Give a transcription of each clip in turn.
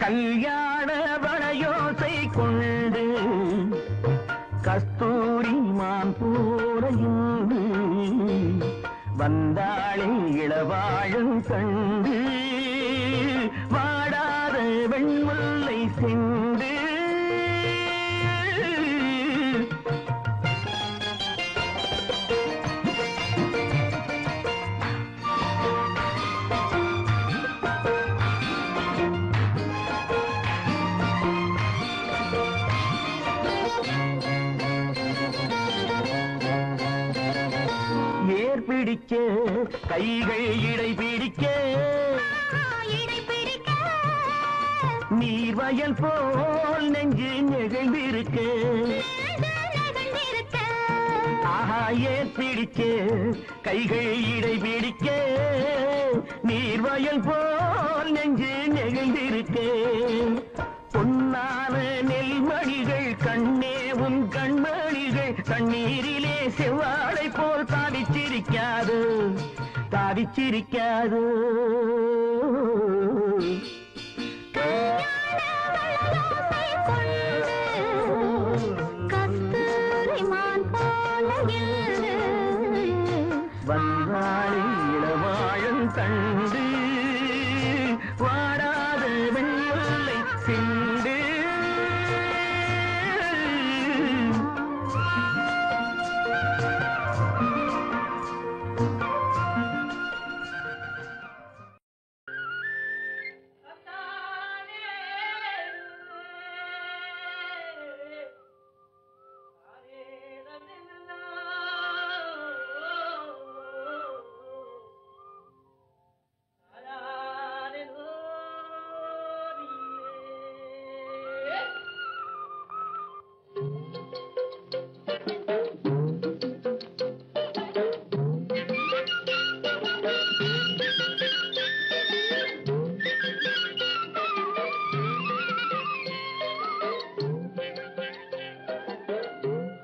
கல்யாண வளையோசை கொண்டு கஸ்தூரி மான் போரையுண்டு வந்தாளே இளவாழும் கண்டு வாடாத வெண்முல்லை சென்று பிடிக்க கைகள் இடை பிடிக்க நீர்வயல் போல் நெஞ்சு நெகிழ்ந்திருக்க ஆஹா ஏர் பிடிக்க கைகள் இடை பிடிக்க நீர்வயல் போல் நெஞ்சு நெகிழ்ந்திருக்க பொன்னான நெல்மணிகள் கண்ணேவும் கண்மணிகள் தண்ணீரிலே செவ்வாழை போல் தாவிச்சிரிக்காது தாவிச்சிரிக்காது வந்தாளி இளவாழும் கண்டு வாடாத வெண்முல்லை சிந்து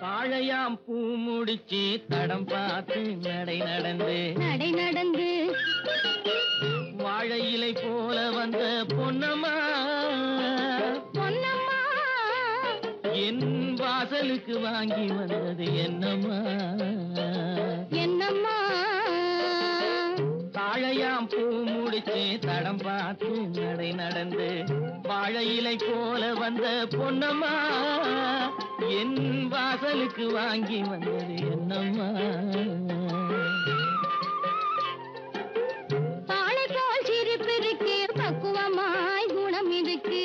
தாழையாம் பூ முடிச்சு தடம் பார்த்து நடை நடந்து வாழை இலை போல வந்த பொன்னம்மா என் வாசலுக்கு வாங்கி வந்தது என்னம்மா தாழையாம் பூ முடிச்சு தடம் பார்த்து நடை நடந்து வாழை இலை போல வந்த பொன்னம்மா என் வாசலுக்கு வாங்கி வந்தது என்னம்மா தாளை போல் சிரிப்பு இருக்கு பக்குவமாய் குணம் இருக்கு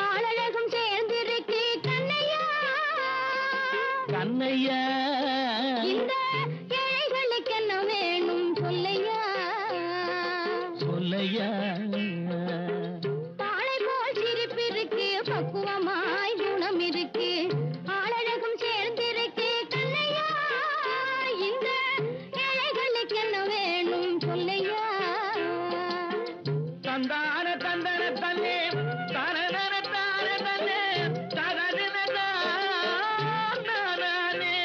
ஆளழகும் சேர்ந்திருக்கு கண்ணையா இந்த ஏழைகளுக்கு என்ன வேணும் சொல்லையா தாளை போல் சிரிப்பு இருக்கு பக்குவமாய் குணம் இருக்கு ஆளழகும் சேர்ந்திருக்கு கண்ணையா இந்த ஏழைகளுக்கு என்ன வேணும் சொல்லையா தந்தான தந்தன தன்னே தரதன தார தன்னே தரதன தானே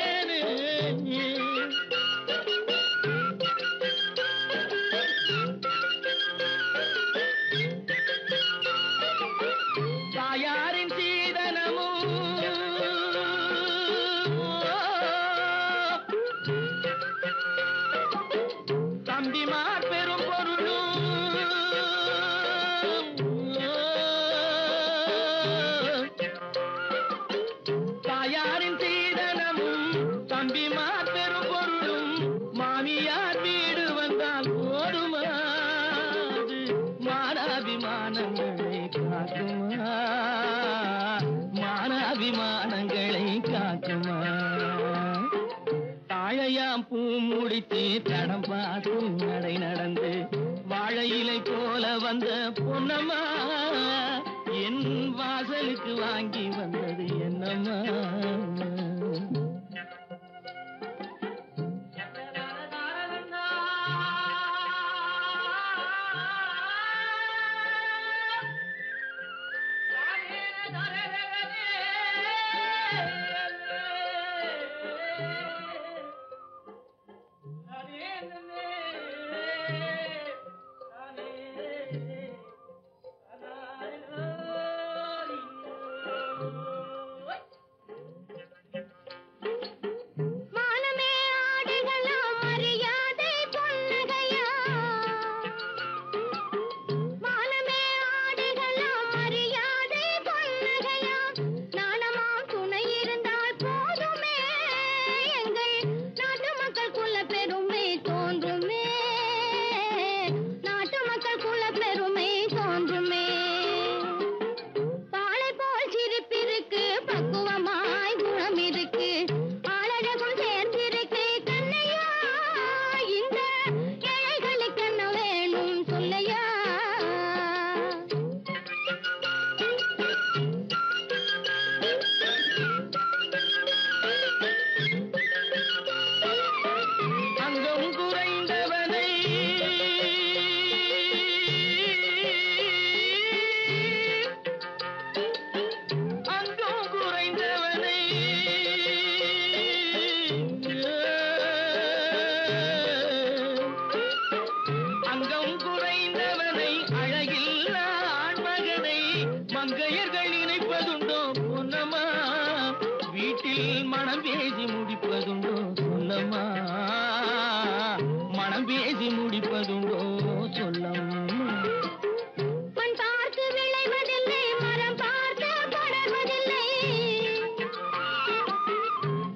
மானாபிமானங்களை காக்குமா, மானாபிமானங்களை காக்குமா. தாழையாம் பூ முடித்து தடம் பார்த்து நடை நடந்து வாழை இலை போல வந்த பொன்னம்மா என் வாசலுக்கு வாங்கி வந்தது என்னம்மா. மங்கையர்கள் நினைப்பதுண்டோ பொன்னம்மா, வீட்டில் மனம் பேசி முடிப்பதுண்டோ சொல்லம்மா, மனம் பேசி முடிப்பதுண்டோ சொல்லம்மா. மண் பார்த்து விளைவதில்லை, மரம் பார்த்து படர்வதில்லை.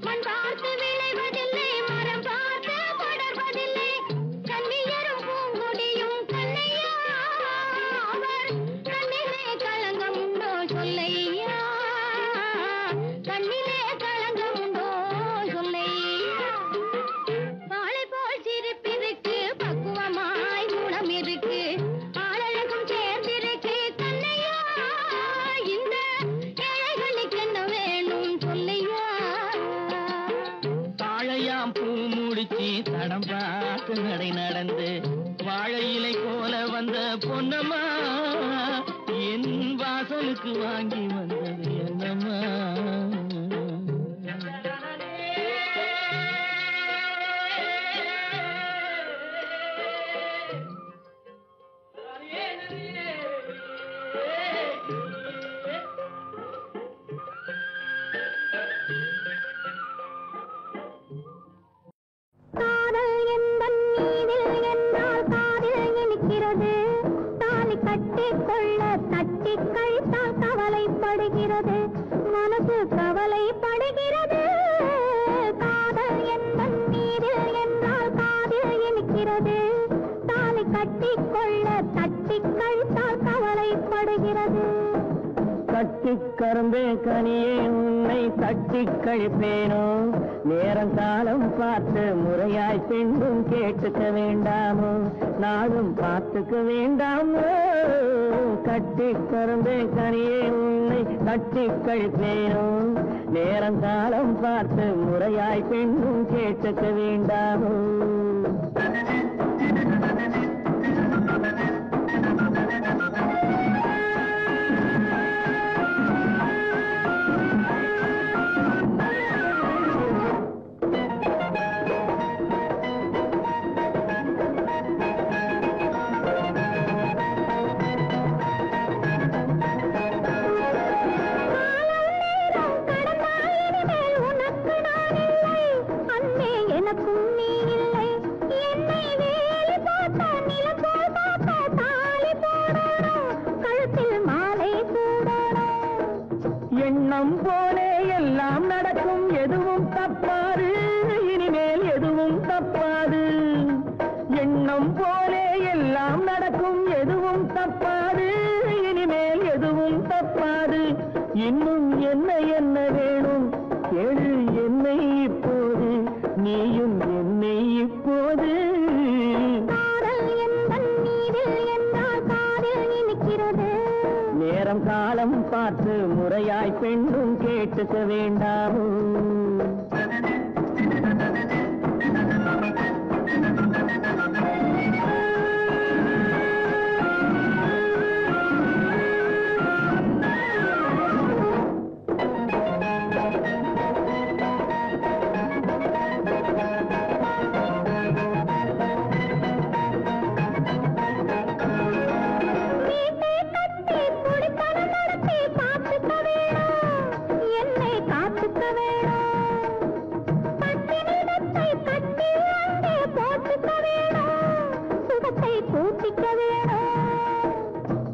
மண் பார்த்து விளைவதில்லை, மரம் பார்த்து படர்வதில்லை. கண்ணியரும் பூங்கொடியும் கண்ணையா, அவர் கண்ணிலே களங்கம் உண்டோ சொல்லையா, கண்ணிலே களங்கம் உண்டோ சொல்லையா. வாழை போல் சிரிப்பிருக்கு, பக்குவமாய் குணம் இருக்கு, ஆளழகும் சேர்ந்திருக்கு கண்ணையா, இந்த ஏழைகளுக்கு என்ன வேணும் சொல்லையா. தாழையாம் பூ முடிச்சு தடம் பார்த்து நடை நடந்து வாழை இலை போல வந்த பொன்னம்மா என் வாசலுக்கு வாங்கி வந்தது என்னம்மா. காதல் என்பன் நீரில் என்றால் காதில் இனிக்கிறது, தாலி கட்டிக் கொள்ள தட்டி கழித்தால் கவலைப்படுகிறது, மனசு கவலைப்படுகிறது. காதல் என்பன் நீரில் என்றால் காதில் இனிக்கிறது, தாலி கட்டிக் கொள்ள தட்டி கழித்தால் கவலைப்படுகிறது. கட்டி கரும்பே கனியே உன்னை தட்டி கழிப்பேனோ, நேரம் காலம் பார்த்து முறையாய் பெண்ணும் கேட்டுக்க வேண்டாமோ, நாளும் பார்த்துக்க வேண்டாமோ. கட்டி கரும்பே கனியே உன்னை தட்டி கழிப்பேனோ, நேரம் காலம் பார்த்து முறையாய் பெண்ணும் கேட்டுக்க வேண்டாமோ. எண்ணம் போலே எல்லாம் நடக்கும், எதுவும் தப்பாது, இனிமேல் எதுவும் தப்பாது. எண்ணம் போலே எல்லாம் நடக்கும், எதுவும் தப்பாது, இன்னும் என்ன என்ன வேணும் கேளு என்னை இப்போது, நீயும் என்னை இப்போது. நேரம் காலம் பார்த்து முறையாய் பெண்ணும் கேட்டுக்க வேண்டாமோ?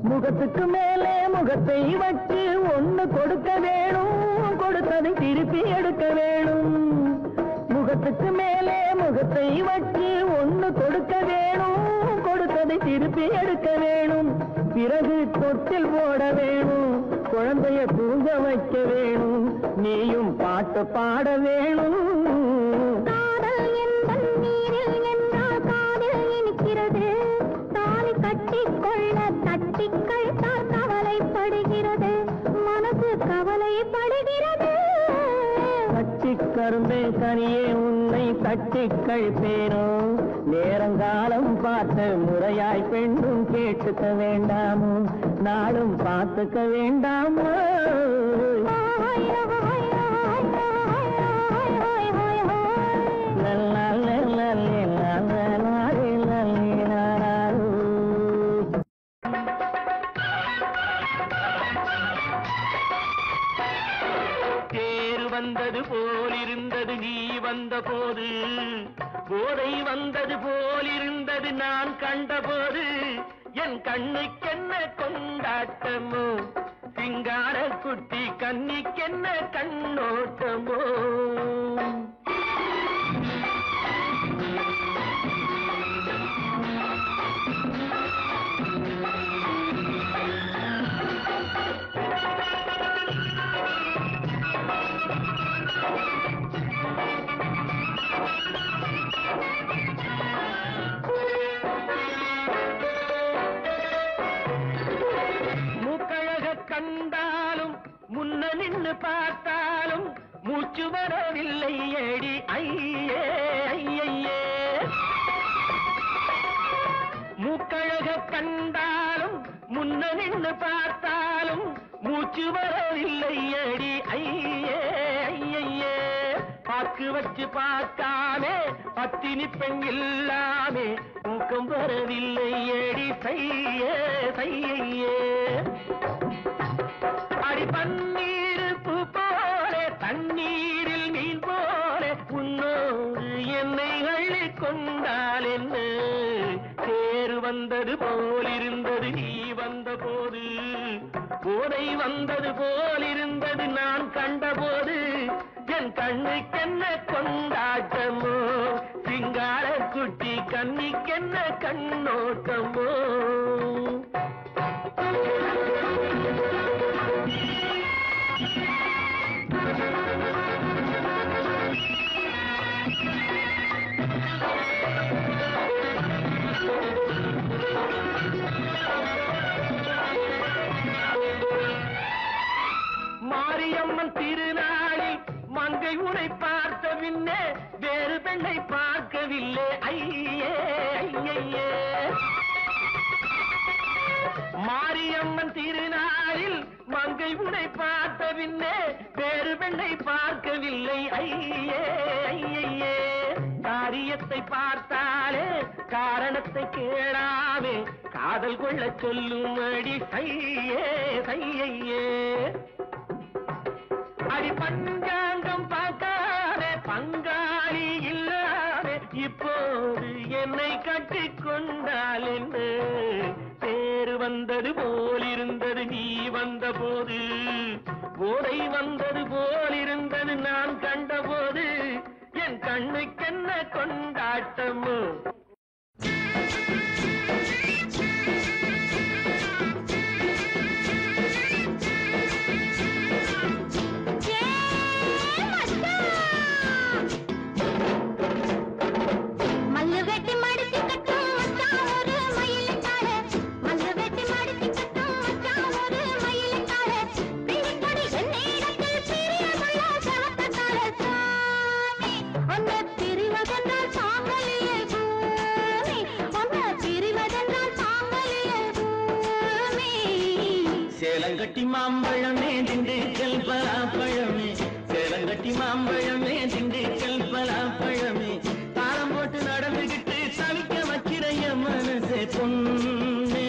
முகத்துக்கு மேலே முகத்தை வச்சு ஒண்ணு கொடுக்க வேணும், கொடுத்ததை திருப்பி எடுக்க வேணும். முகத்துக்கு மேலே முகத்தை வச்சு ஒண்ணு கொடுக்க வேணும், கொடுத்ததை திருப்பி எடுக்க வேணும். பிறகு தொட்டில் போட வேணும், குழந்தைய தூங்க வைக்க வேணும், நீயும் பாட்டு பாட வேணும். கட்டிக்கொள்ள தட்டிக்கள் தான் கவலைப்படுகிறது, மனசு கவலைப்படுகிறது. கட்டிக்கரும்பே கனியே உன்னை தட்டிக்கள் பேரும், நேரங்காலம் பார்த்து முறையாய் பெண்ணும் கேட்டுக்க வேண்டாமோ? நாளும் பார்த்துக்க வேண்டாமோ? வந்தது போலிருந்தது நீ வந்த போது, போதை வந்தது போலிருந்தது நான் கண்டபோது, என் கண்ணுக்கென்ன கொண்டாட்டமோ, சிங்கார குட்டி கண்ணிக்கென்ன கண்ணோட்டமோ. கண்டாலும் முன்ன நின்று பார்த்தாலும் மூச்சு வரவில்லை ஏடி ஐயே ஐயே. மூக்கழக கண்டாலும் முன்ன நின்று பார்த்தாலும் மூச்சு வரவில்லை ஏடி ஐயே ஐயே. பாக்கு வச்சு பார்க்காமே பத்தினி பெண் இல்லாமே தூக்கம் வரவில்லை ஏடி சையே சையே. அடி பன்னீர் பூ போலே தண்ணீரில் மீன் போலே உன்னோடு என்னை அள்ளி கொண்டால் என்ன, தேர் வந்தது போலிருந்தது நீ வந்த போது, போதை வந்தது போலிருந்தது நான் கண்டபோது, என் கண்ணுக்கென்ன கொண்டாட்டமோ, சிங்கார குட்டி கண்ணிக்கென்ன கண்ணோட்டமோ. மாரியம்மன் திருநாளில் மங்கை உனை பார்த்த பின்னே வேறு பெண்ணை பார்க்கவில்லை ஐயே ஐயே. மாரியம்மன் திருநாளில் மங்கை உனை பார்த்த பின்னே வேறு பெண்ணை பார்க்கவில்லை ஐயே ஐயே. காரியத்தை பார்த்தாலே காரணத்தை கேளாமே காதல் கொள்ள சொல்லும்படி சையே சையே. அடி பஞ்சாங்கம் பார்க்காதே பங்காளி இல்லாதே இப்போது என்னை கட்டிக் கொண்டால் என்ன, தேர் வந்தது போலிருந்தது நீ வந்த போது, போதை வந்தது போலிருந்தது நான் கண்டபோது, என் கண்ணுக்கென்ன கொண்டாட்டமோ. சேலங்கட்டி மாம்பழமே திண்டுக்கல் பலாப்பழமே சேலங்கட்டி மாம்பழமே திண்டுக்கல் பலாப்பழமே தாளம் போட்டு நடந்துகிட்டு தவிக்க வைக்கிற என் மனசே பொண்ணு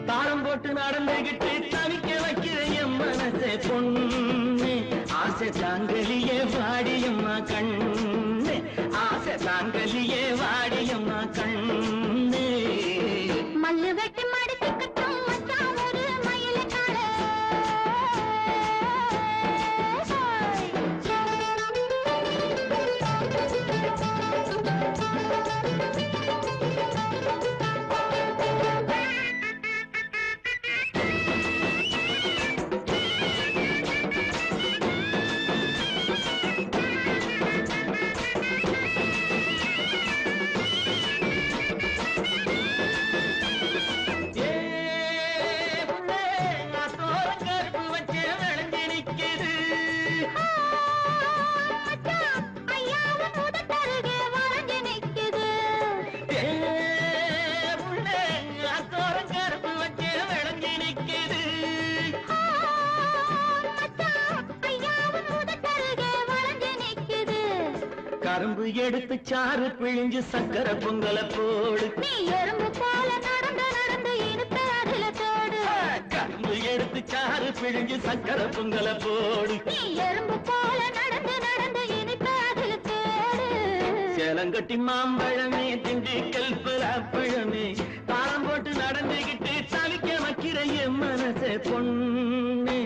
தாளம் போட்டு நடந்துகிட்டு தவிக்க வைக்கிற என் மனசே பொண்ணு ஆசை தாங்கலியே வாடியம்மா கண்ணு ஆசை தாங்கலியே வாடியம்மா கண்ணு மல்லு வெட்டி மடிச்சுக்கட்டும் மச்சான் ஒரு மயிலக்கார கரும்பு எடுத்து சாறு பிழிஞ்சு சக்கரை பொங்கலை போடு நீ எறும்பு போல நடந்து நடந்து இழுத்த அதுல தோடு கரும்பு எடுத்து சாறு பிழிஞ்சு சக்கரை பொங்கலை போடு நீ எறும்பு போல நடந்து நடந்து இழுத்த அதுல தோடு சேலங்கட்டி மாம்பழமே திண்டுக்கல் பலாப்பழமே தாளம் போட்டு நடந்துகிட்டு தவிக்க வைக்கிற என் மனசே பொண்ணு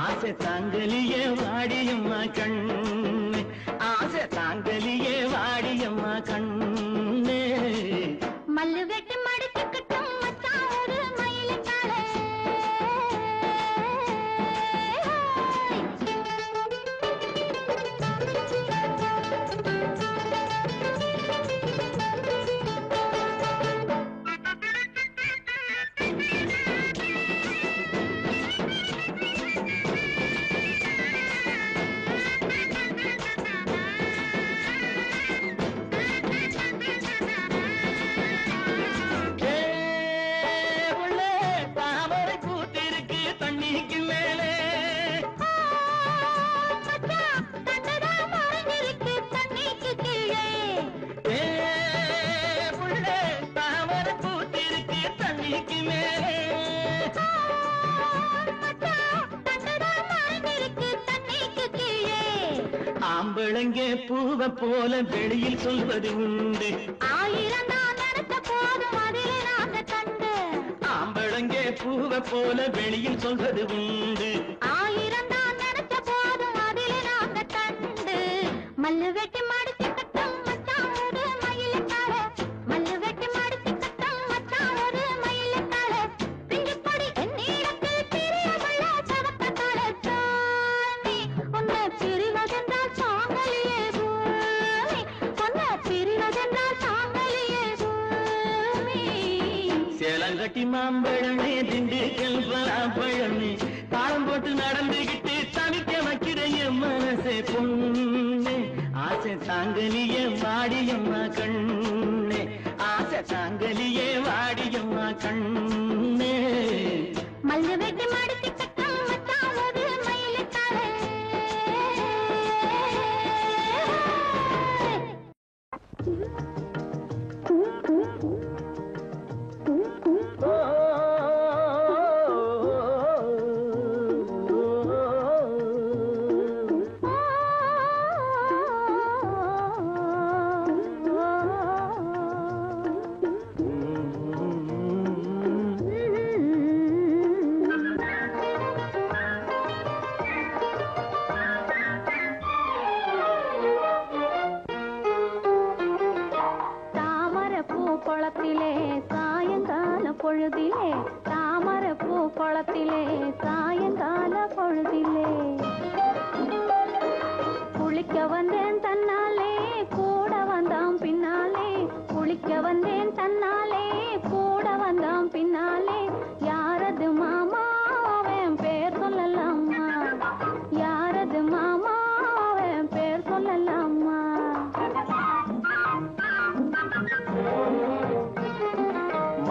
ஆசை தாங்கலியே வாடியம்மா கண்ணு ஆசை தாங்கலியே வாடியம்மா கண்ணு மல்லு வெட்டி மடிச்சுக்கட்டும் மச்சான் ஒரு மயிலக்கார ஆம்பளங்கே பூவ போல வெளியில் சொல்வது உண்டு ஆயிரம் தான் நடத்த போதும் அதிலே நாங்க கண்டு ஆம்பளங்கே பூவ போல வெளியில் சொல்வது உண்டு ஆயிரம் தான் நடத்த போதும் அதிலே நாங்க கண்டு மல்லு வெட்டி மடிச்சுக்கட்டும் மச்சான் ஒரு மயிலக்கார மல்லு வெட்டி மடிச்சுக்கட்டும் மச்சான் ஒரு மயிலக்கார பிஞ்சு பொடி என்னிடத்தில் பிரியமுள்ள சவக்கத்தால சாமி உன்னை பிரிவதென்றால் சாங்கலியே பூமி உன்னை பிரிவதென்றால் சாங்கலியே பூமி சேலங்கட்டி மாம்பழமே திண்டுக்கல் பலாப்பழமே தாளம் போட்டு நடந்துகிட்டு தவிக்க வைக்கிற என் மனசே பொண்ணு ஆசை தாங்கலியே வாடியம்மா கண்ணு ஆசை தாங்கலியே வாடியம்மா கண்ணு மல்லு வெட்டி மடிச்சுக்கட்டும் மச்சான் ஒரு மயிலக்கார குளத்திலே சாயங்கால பொழுதிலே தாமரைப்பூ குளத்திலே சாயங்கால பொழுதிலே குளிக்க வந்தேன் தன்னாலே கூட வந்தான் பின்னாலே குளிக்க வந்தேன் தன்னாலே கூட வந்தான் பின்னாலே யாரது மாமா அவன் பேர் சொல்லலாமா யாரது மாமா அவன் பேர் சொல்லலாமா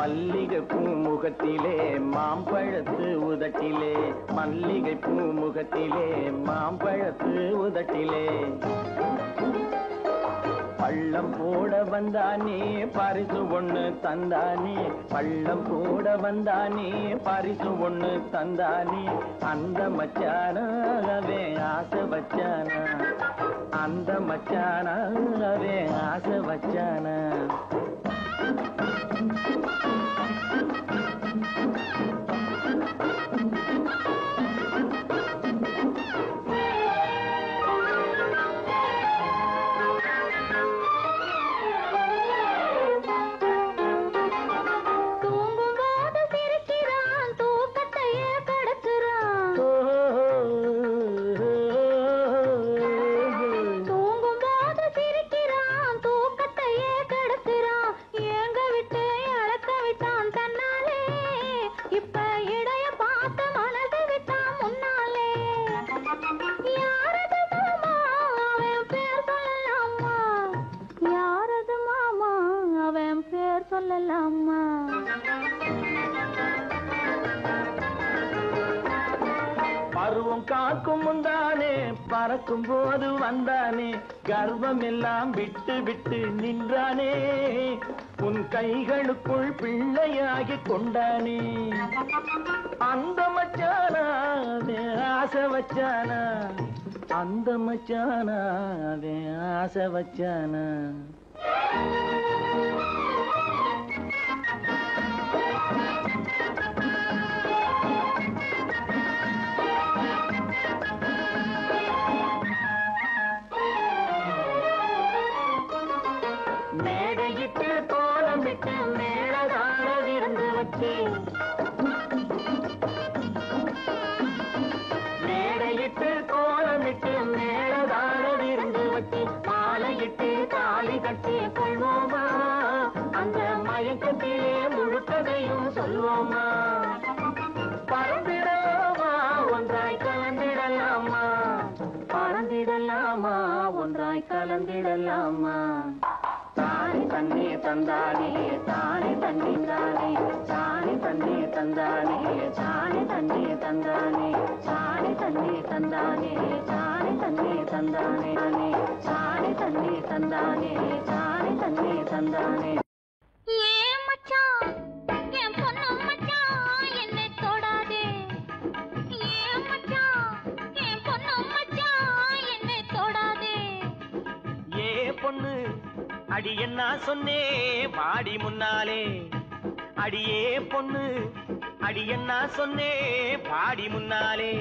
மல்லிகை பூ முகத்திலே மாம்பழத்து உதட்டிலே மல்லிகை பூ முகத்திலே மாம்பழத்து உதட்டிலே பள்ளம் போட வந்தானே பரிசு ஒண்ணு தந்தானே பள்ளம் போட வந்தானே பரிசு ஒண்ணு தந்தானே அந்த மச்சானாவே ஆசை வச்சானா அந்த மச்சானாவே ஆசை வச்சானா பருவம் காக்கும் முந்தானே பறக்கும் போது வந்தானே கர்வம் எல்லாம் விட்டு விட்டு நின்றானே உன் கைகளுக்குள் பிள்ளையாகி கொண்டானே அந்த மச்சானா ஆசை வச்சானா அந்த மச்சானா ஆசை வச்சானா மேடையிட்டு கோலமிட்டு மேளதாள விருந்து வச்சு மேடையிட்டு கோலமிட்டு மேளதாள விருந்து வச்சு மாலையிட்டு தாலி கட்டி கொள்வோமா அந்த மயக்கத்திலே முழுக்கதையும் சொல்வோமா பறந்திடலாமா ஒன்றாய் கலந்திடலாமா பறந்திடலாமா ஒன்றாய் கலந்திடலாமா தானே தண்ணி தந்தானே தானே தண்ணி தானே தானே தண்ணி தந்தானே தானே தண்ணி தந்தானே தானே தண்ணி தந்தானே தானே தண்ணி தந்தானே தானே தண்ணி தந்தானே தானே தண்ணி தந்தானே ஏன் மச்சான் என் பொண்ணு மச்சான் என்னை தொடாதே ஏன் மச்சான் என் பொண்ணு மச்சான் என்னை தொடாதே ஏ பொண்ணு அடி என்ன சொன்னே வாடி முன்னாலே அடியே பொண்ணு அடி என்ன சொன்னே பாடி முன்னாலே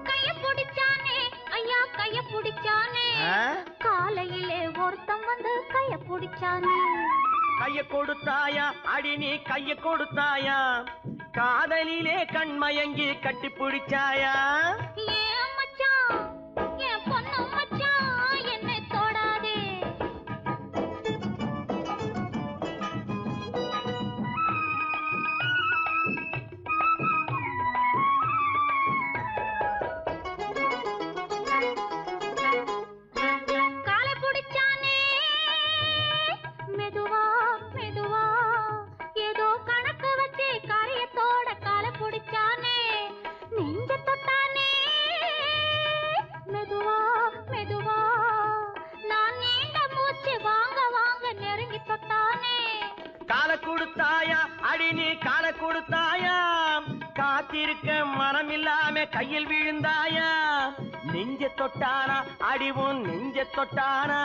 கைய பிடிச்சானே ஐயா கைய பிடிச்சானே காலையிலே ஒருத்தம் வந்து கைய பிடிச்சானே கைய கொடுத்தாயா அடி நீ கைய கொடுத்தாயா காதலிலே கண்மயங்கி கட்டி பிடிச்சாயா ஏன் மச்சான் என் பொண்ணு மச்சான் என்னை தொடாதே காலை பிடிச்சானே மெதுவா மெதுவா ஏதோ கணக்கு வச்சு காரியத்தோட காலை பிடிச்சானே நெஞ்ச தொட்டானே மெதுவா மெதுவா நான் நீண்ட மூச்சு வாங்க வாங்க நெருங்கி தொட்டானே காலை கொடுத்தாயா அடி நீ காலை கொடுத்தாயா காத்திருக்க மனம் இல்லாம கையில் விழுந்தாயா நெஞ்ச தொட்டானா அடிவும் நெஞ்ச தொட்டானா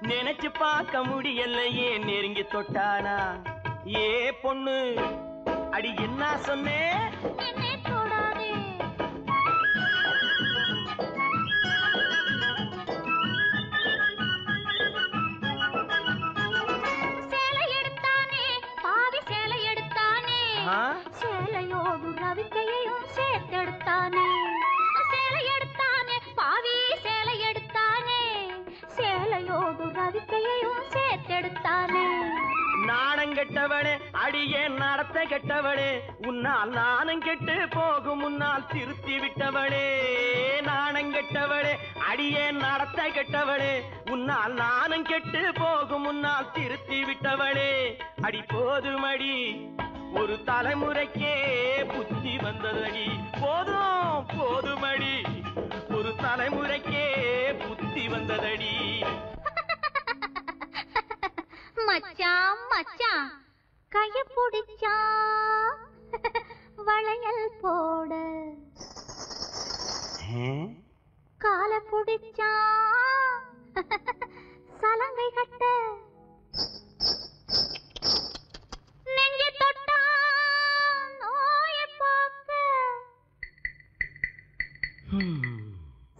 நினைச்சு பார்க்க முடியலையே நெருங்கி தொட்டானா ஏ பொண்ணு அடி என்ன சொன்னே என்னை தொடாதே சேலை எடுத்தானே பாவி சேலை எடுத்தானே சேலையோடு ரவிக்கையையும் சேர்த்தெடுத்தானே சேலை எடுத்தானே பாவி சேலை எடுத்தானே சேலையோடு ரவிக்கையையும் சேர்த்தெடுத்தானே நாணம் கெட்டவளே அடியே நடத்த கெட்டவளே உன்னால் நாணம் கெட்டு போகும் முன்னால் திருத்தி விட்டவளே நாணம் கெட்டவளே அடி அடியே நடத்த கெட்டவளே, உன்னால் நானும் கெட்டு போகும் முன்னால் திருத்தி விட்டவளே. அடி போதுமடி ஒரு தலைமுறைக்கே புத்தி வந்ததடி. போதும் போதுமடி ஒரு தலைமுறைக்கே புத்தி வந்ததடி. மச்சான் மச்சான் கைய பிடிச்சா வளையல் போட, கால பிடிச்சா சலங்கை கட்ட, நெஞ்சு தொட்டா நோய போக்க,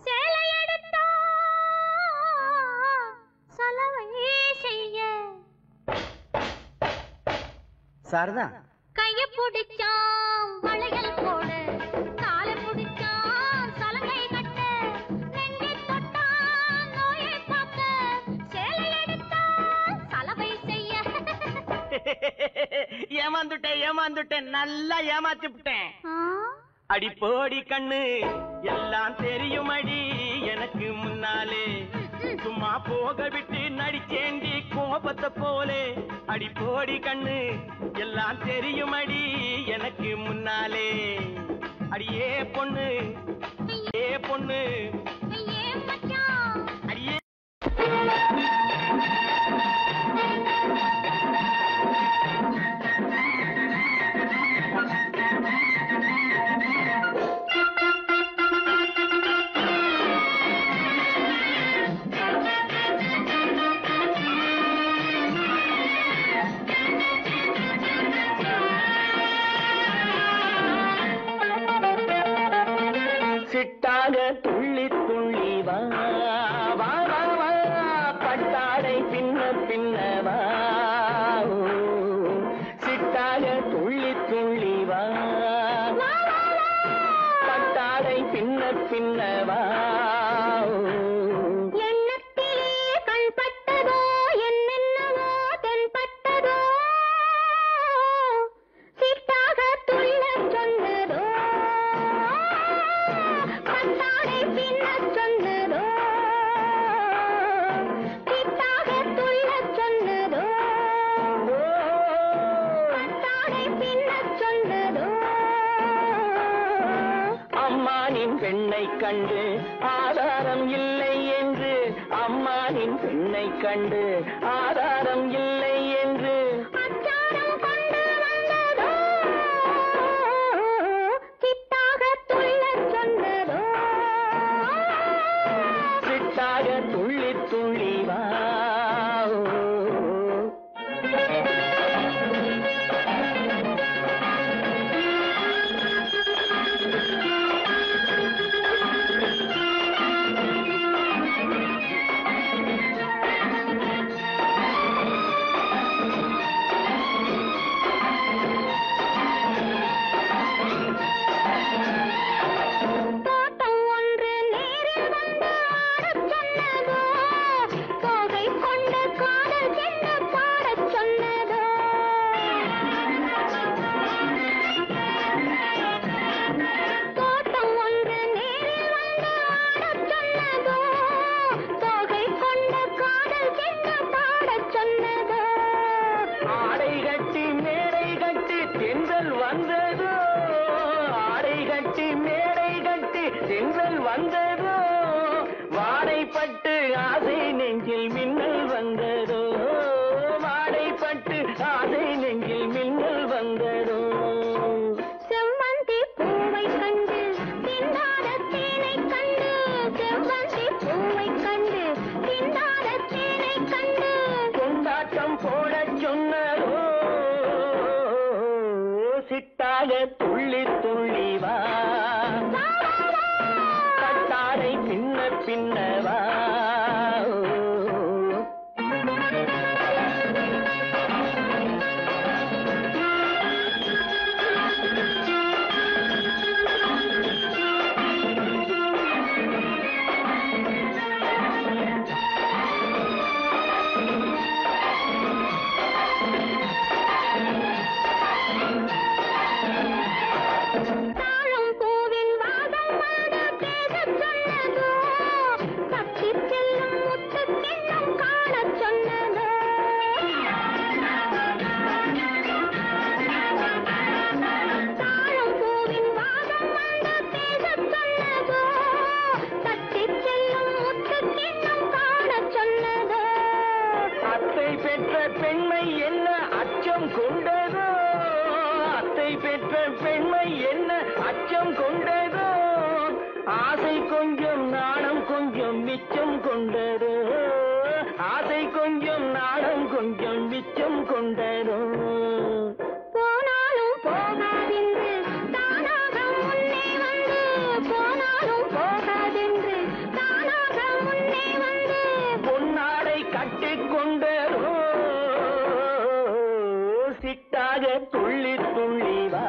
சேலை எடுத்தா சலவை செய்ய, சாரதா கைய பிடிச்சான் வளையல் போட, கால பிடிச்சான் சலங்கை கட்ட, நெஞ்சை தொட்டான் நோயை பார்க்க, சேலை எடுத்தான் சலவை செய்ய. ஏமாந்துட்டேன் நல்லா ஏமாத்திவிட்டேன். அடி போடி கண்ணு எல்லாம் தெரியும் அடி எனக்கு முன்னாலே, சும்மா போக விட்டு நடிச்சேண்டி கோபத்தை போலே. அடி போடி கண்ணு எல்லாம் தெரியும் அடி எனக்கு முன்னாலே. அடியே பொண்ணு ஏ பொண்ணு ஏ மச்சான் அடியே. சிட்டாக துள்ளி துள்ளி வா வா வா வா, பட்டாடை பின்ன பின்ன வா. சிட்டாக துள்ளி துள்ளி வா, பட்டாடை பின்ன பின்ன வா. எண்ணத்திலே கண் பட்டதோ என்னென்னவோ தென்பட்டதோ, சிட்டாக துள்ள சொன்னதோ, பட்டாடை பின்ன சொன்னதோ, சிட்டாக துள்ள சொன்னதோ, பட்டாடை பின்ன சொன்னதோ. அம்மானின் பெண்ணை கண்டு ஆதாரம் இல்லை என்று, அம்மானின் பெண்ணை கண்டு ஆதாரம் இல்லை என்று, அச்சாரம் கொண்டு வந்ததோ, சிட்டாக துள்ள சொன்னதோ, சிட்டாக துள்ளி துள்ளி வா. தோட்டம் ஒன்று நேரில் வந்து ஆடச் சொன்னதோ, தோகை கொண்ட காதல் என்ன பாடச் சொன்னதோ, தோட்டம் ஒன்று நேரில் வந்து ஆடச் சொன்னதோ, தோகை கொண்ட காதல் என்ன பாடச் சொன்னதோ. ஆடை கட்டி மேடை கட்டி தென்றல் வந்ததோ, ஆடை கட்டி மேடை கட்டி தென்றல் வந்ததோ, வாடைப்பட்டு ஆசை நெஞ்சில் மின்னல் வந்ததோ, வாடைப்பட்டு ஆசை நெஞ்சில் மின்னல் வந்ததோ. செவ்வந்தி பூவை கண்டு திண்டாத தேனை கண்டு, செவ்வந்தி பூவை கண்டு திண்டாத தேனை கண்டு, கொண்டாட்டம் போடச் சொன்னதோ, சிட்டாக துள்ளி துள்ளி வா, பட்டாடை பின்ன பின்ன வா. தாழம் பூவின் வாசம் வந்து பேசச் சொன்னதோ, கொஞ்சம் மிச்சம் கொண்டதோ ஆசை கொஞ்சம் நாணம் கொஞ்சம் மிச்சம் கொண்டதோ போனாலும் போகாதென்று தானாக முன்னே வந்து போனாலும் போகாதென்று தானாக முன்னே வந்து பொன்னாடை கட்டிக்கொண்டதோ சிட்டாக துள்ளி துள்ளி வா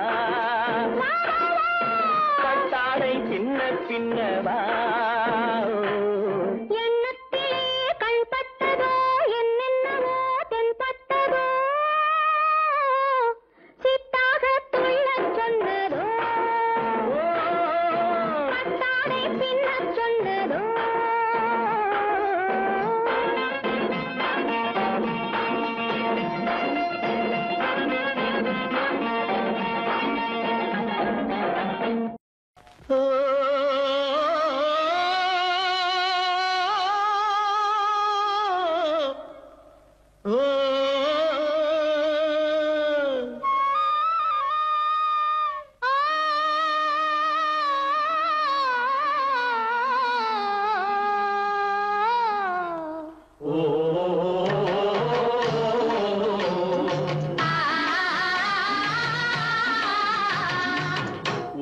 கட்டாடை பின்ன பின்னவா எண்ணத்திலே கண்பட்டதோ என்னென்னவோ தென்பட்டதோ சித்தாக துள்ளச் சொன்னதோ கட்டாடை பின்னச் சொன்னதோ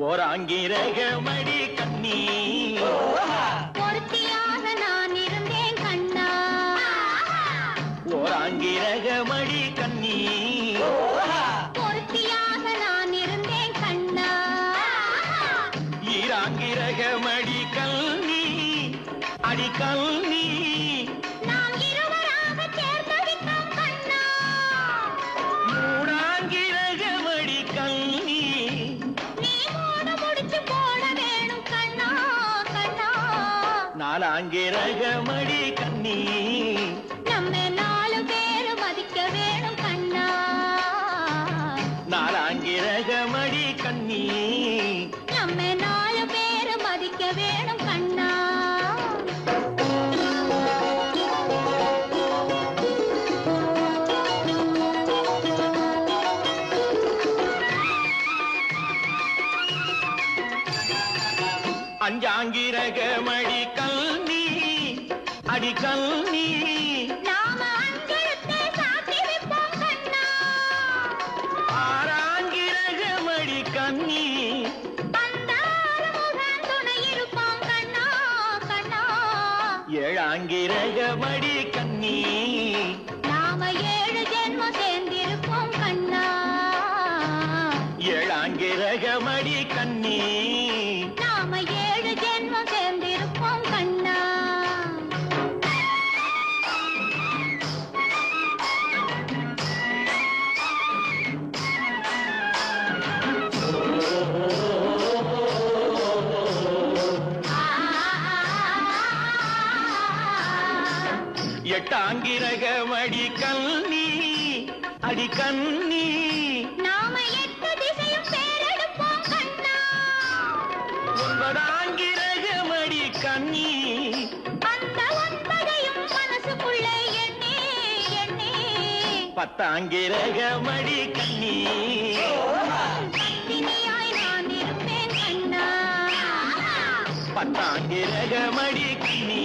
ஓராங்கிரகமடி கண்ணி பொருத்தியாக நான் இருந்தேன் கண்ணா ஓராங்கிரகமடி கண்ணி பொருத்தியாக நான் இருந்தேன் கண்ணா ஈராங்கிரகமடி கண்ணி அடி கண்ணி நாம் இருவராக சேர்ந்தடித்தோம் கண்ணா மூடாங்கிரகமடி கண்ணி நீ மூட முடிச்சு போட வேணும் கண்ணா கண்ணா நாலாங்கிரகமடி கண்ணி நம்ம 4 பேரு மதிக்க வேணும் கண்ணா நாலாங்கிரகமடி கண்ணி நம்ம 4 பேரு மதிக்க வேணும் கண்ணா அஞ்சாங்கிரகமடி கண்ணி அடி கண்ணி நாம அஞ்செழுத்தை சாத்தி வைப்போம் கண்ணா ஆறாங்கிரகமடி கண்ணி பந்தாறு முகன் துணை இருப்போம் கண்ணா கண்ணா ஏழாங்கிரகமடி கண்ணி நாம 7 ஜென்மம் சேர்ந்திருப்போம் கண்ணா ஏழாங்கிரகமடி கண்ணி நாம 7 ஜென்மம் சேர்ந்திருப்போம் கண்ணா எட்டாங்கிரகமடி கண்ணி அடி கண்ணி நாம 8 திசையும் பேரெடுப்போம் கண்ணா ஒன்பதாங்கிரகமடி கண்ணி அந்த 9ஐயும் மனசுக்குள்ளே எண்ணி எண்ணி பத்தாங்கிரகமடி கண்ணி பத்தினியாய் நான் இருப்பேன் கண்ணா பத்தாங்கிரகமடி கண்ணி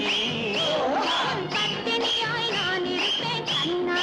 பத்தினியாய் நான் இருப்பேன் கண்ணா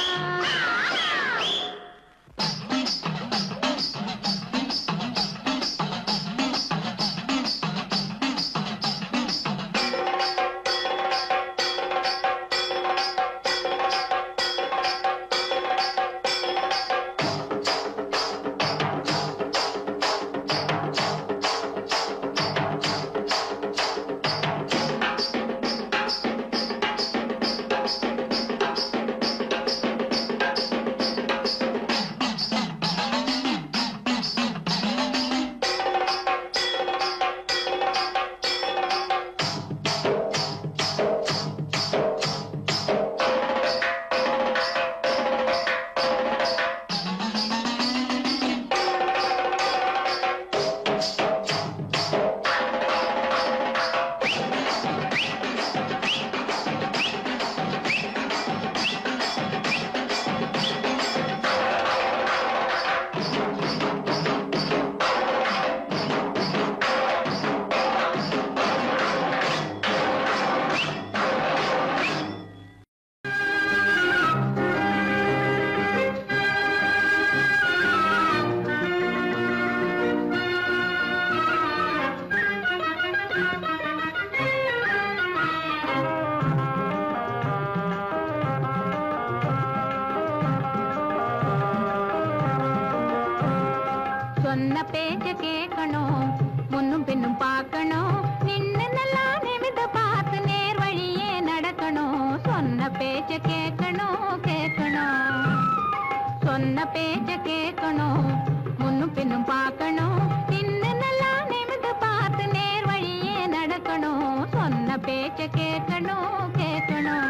பேச்ச கேட்கணும் கேட்கணும், சொன்ன பேச்ச கேட்கணும், முன்னும் பின்னும் பார்க்கணும், இன்னும் நல்லா நிமிந்து பார்த்து நேர் வழியே நடக்கணும், சொன்ன பேச்ச கேட்கணும் கேட்கணும்.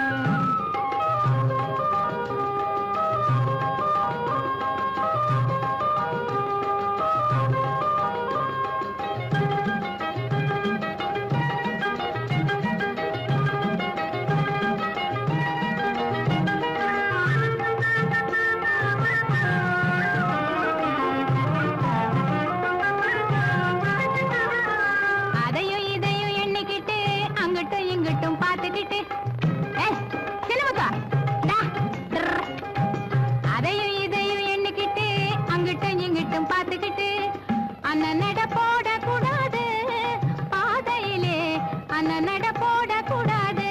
அதையும் இதையும் எண்ணிக்கிட்டு அங்கிட்டும் இங்கிட்டும் பார்த்துக்கிட்டு அண்ணன் நட போடக்கூடாது, பாதையிலே அண்ணன் நட போடக்கூடாது.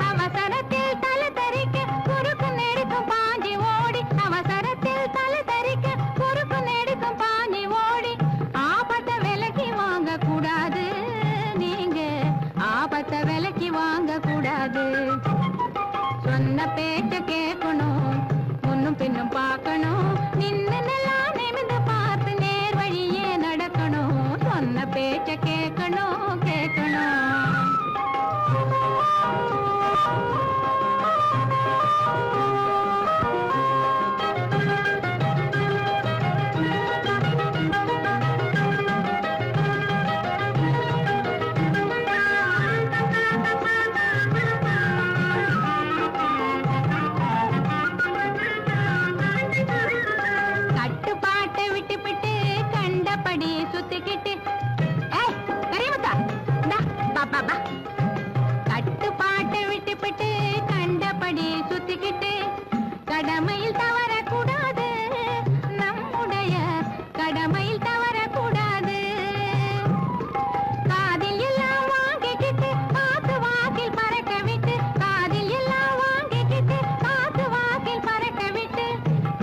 அவசரத்தில் தலை தரிக்க குறுக்கு நெடுக்கும் பாஞ்சி ஓடி, அவசரத்தில் தலை தரிக்க குறுக்கு நெடுக்கும் பாஞ்சி ஓடி ஆபத்தை விலக்கி வாங்க கூடாது, நீங்க ஆபத்தை விலக்கி வாங்க கூடாது. சொன்ன பேச்ச கேட்கணும், முன்னும் பின்னும் பார்க்கணும், நின்னு நல்லா நிமிந்து பார்த்து நேர் வழியே நடக்கணும், சொன்ன பேச்ச கேட்கணும் கேட்கணும். சுத்திக்கிட்டு கட்டுப்பாட்டை விட்டுப்பட்டு கண்டபடி சுத்திக்கிட்டு கடமையில் தவறக்கூடாது, நம்முடைய கடமையில் தவறக்கூடாது. காதில் எல்லாம் வாங்கிக்கிட்டு காத்து வாக்கில் பறக்க விட்டு, காதில் எல்லாம் வாங்கிக்கிட்டு காத்து வாக்கில் பறக்க விட்டு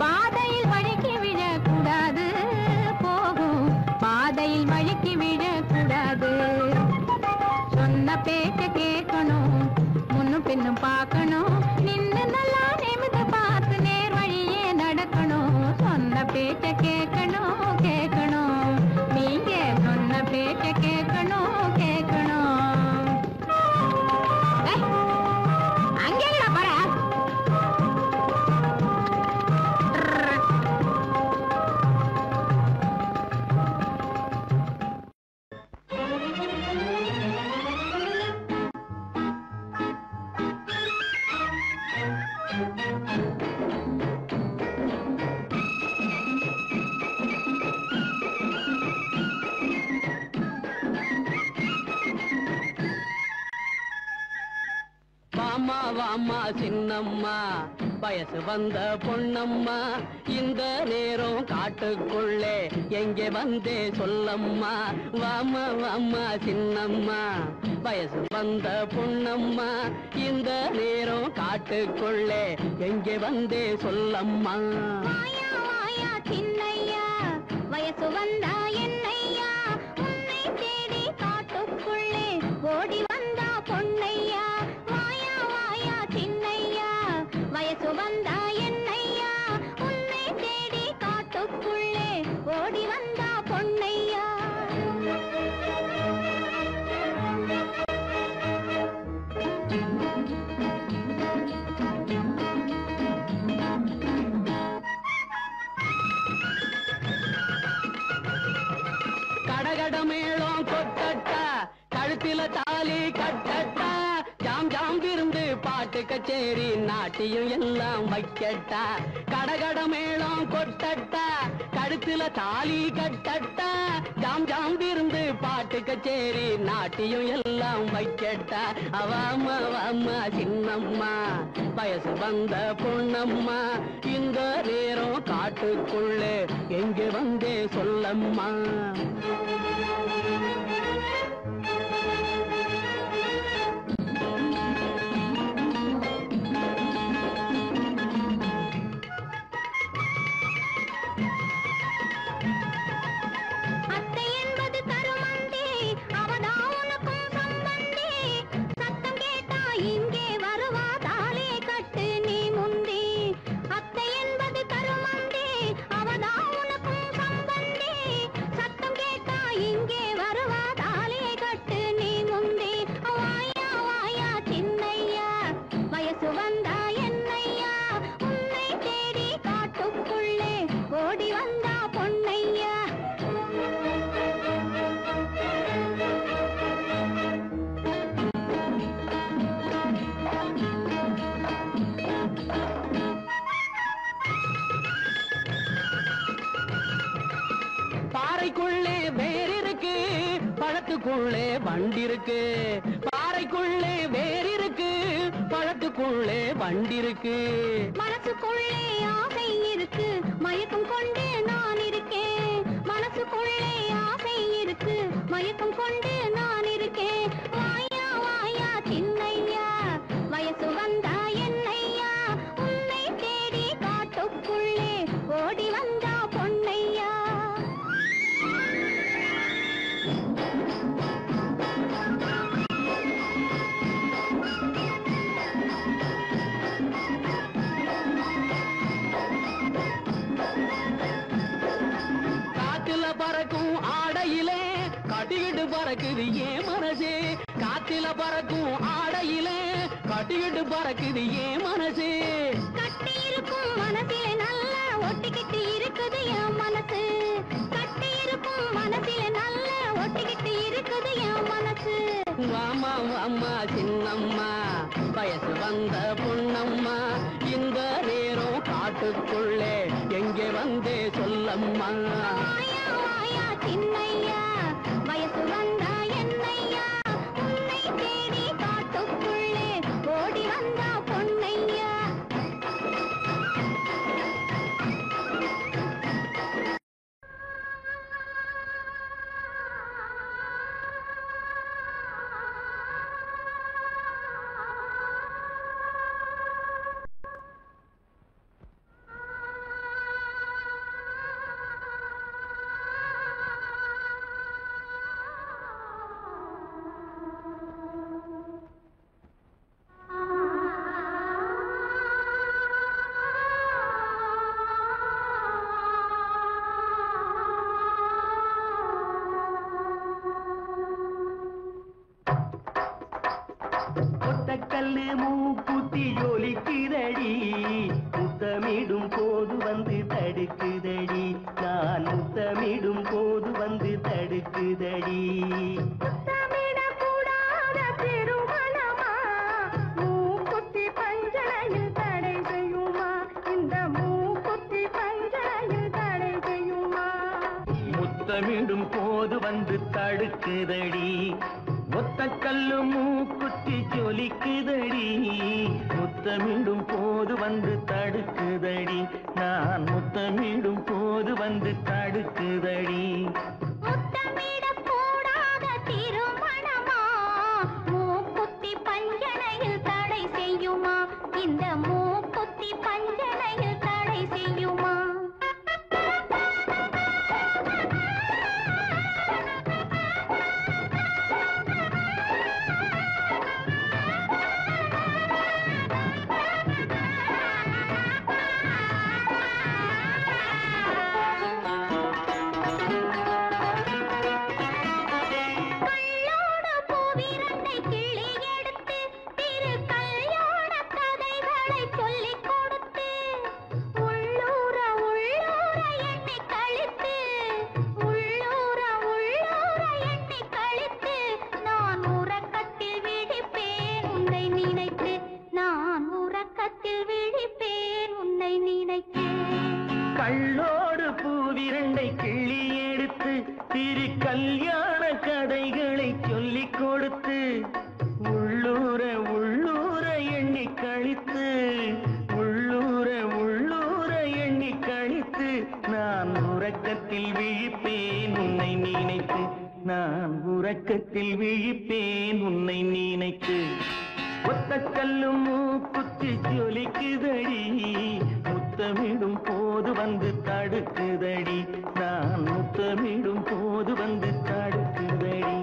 பாதையில் வழுக்கி விழக்கூடாது, போகும் பாதையில் வழுக்கி விழக்கூடாது. சொன்ன பேச்ச கேட்கணும், முன்னும் பின்னும் பார்க்கணும், நின்னு நல்லா நிமிந்து பார்த்து நேர் வழியே நடக்கணும், சொன்ன பேச்ச கேட்கணும் கேட்கணும், நீங்க சொன்ன பேச்ச கேட்கணும் கேட்கணும். அங்கே போற வாமா வாமா சின்னம்மா, வயசு வந்த பொன்னம்மா, இந்த நேரம் காட்டுக்குள்ளே எங்கே வந்தே சொல்லம்மா. வாமா வாமா சின்னம்மா, வயசு வந்த பொன்னம்மா, இந்த நேரம் காட்டுக்குள்ளே எங்கே வந்தே சொல்லம்மா. வாயா வாயா சின்னையா, வயசு வந்தா என்னையா, உன்னை தேடி காட்டுக்குள்ளே ஓடி வந்தா பொன்னையா. வாயா வாயா சின்னையா, வயசு வந்தா என்னையா, உன்னை தேடி காட்டுக்குள்ளே ஓடி வந்தா பொன்னையா. கடகடமேளம் கொட்டட்டா, கழுத்தில தாலி கட்டட்டா, ஜாம் ஜாம் விருந்து பாட்டு கச்சேரி நாட்டியம் எல்லாம் வைக்கட்டா. கடகடமேளம் கொட்டட்டா, கழுத்தில தாலி கட்டட்டா, ஜாம் ஜாம் விருந்து பாட்டு கச்சேரி நாட்டியம் எல்லாம் வைக்கட்டா. அவாமா வாமா சின்னம்மா, வயசு வந்த பொன்னம்மா, இந்த நேரம் காட்டுக்குள்ளே எங்கே வந்தே சொல்லம்மா. அத்தை என்பது கருமந்தி, அவதான் உனக்கும் சம்பந்தி, சத்தம் கேட்டா இங்கே வரும் பழத்துக்குள்ளே வண்டிருக்கு, பாறைக்குள்ளே வேர் இருக்கு, பழத்துக்குள்ளே வண்டிருக்கு. மனசுக்குள்ளே ஆசை இருக்கு, மயக்கம் கொண்டு நான் இருக்கேன். மனசுக்குள்ளே ஆசை இருக்கு, மயக்கம் கொண்டு நான் இருக்கேன். வாயா வாயா சின்னையா, வயசு வந்தா என்னையா, உன்னை தேடி காட்டுக்குள்ளே ஓடி வந்தா பொன்னையா. காத்துல பறக்கும் ஆடையிலே கட்டிக்கிட்டு பறக்குது ஏன் மனசே, காத்துல பறக்கும் ஆடையிலே கட்டிக்கிட்டு பறக்குது ஏன் மனசே. கட்டி இருக்கும் மனசிலே நல்லா ஒட்டிக்கிட்டு இருக்குது என் மனசு. கட்டி இருக்கும் மனசிலே நல்லா ஒட்டிக்கிட்டு இருக்குது என் மனசு. வாமா வாமா சின்னம்மா, வயசு வந்த பொன்னம்மா, இந்த நேரம் காட்டுக்குள்ளே எங்கே வந்தே சொல்லம்மா. வாயா வாயா சின்னையா, வயசு வந்தா என்னையா, உன்னை தேடி காட்டுக்குள்ளே ஓடி வந்தா பொன்னையா. ஒத்தக்கல்லு மூக்குத்தி ஜொலிக்குதடி, முத்தமிடும் போது வந்து தடுக்குதடி, நான் முத்தமிடும் போது வந்து தடுக்குதடி. முத்தமிடக்கூடாத திருமணமா, மூக்குத்தி பஞ்சனையில் தடை செய்யுமா, இந்த மூக்குத்தி பஞ்சனையில் தடை செய்யுமா. முத்தமிடும் போது வந்து தடுக்குதடி, ஒத்தக்கல்லு மூக்குத்தி ஜொலிக்குதடி, முத்தமிடும் போது வந்து தடுக்குதடி, நான் முத்தமிடும் போது வந்து தடுக்குதடி. முத்தமிடக்கூடாத திருமணமா, மூக்குத்தி பஞ்சனையில் தடை செய்யுமா, இந்த மூக்குத்தி பஞ்சனையில் தடை செய்யுமா. கள்ளோட பூவிரண்டை கிள்ளி எடுத்து, திரு கல்யாண கதைகளை சொல்லிக் கொடுத்து, உள்ளூர உள்ளூர எண்ணி கழித்து, உள்ளூர உள்ளூர எண்ணி கழித்து, நான் உறக்கத்தில் விழிப்பேன் உன்னை நினைத்து, நான் உறக்கத்தில் விழிப்பேன் உன்னை நினைத்து. கள்ளோடு பூவிரண்டை கிள்ளி எடுத்து, திரு கல்யாண கதைகளை சொல்லிக் கொடுத்து, உள்ளூர உள்ளூர எண்ணி கழித்து, உள்ளூர உள்ளூர எண்ணி கழித்து, நான் உறக்கத்தில் விழிப்பேன் உன்னை நினைத்து, நான் உறக்கத்தில் விழிப்பேன் உன்னை நினைத்து. ஒத்தக்கல்லு மூக்குத்தி ஜொலிக்குதடி, முத்தமிடும் போது வந்து தடுக்குதடி, நான் முத்தமிடும் போது வந்து தடுக்குதடி.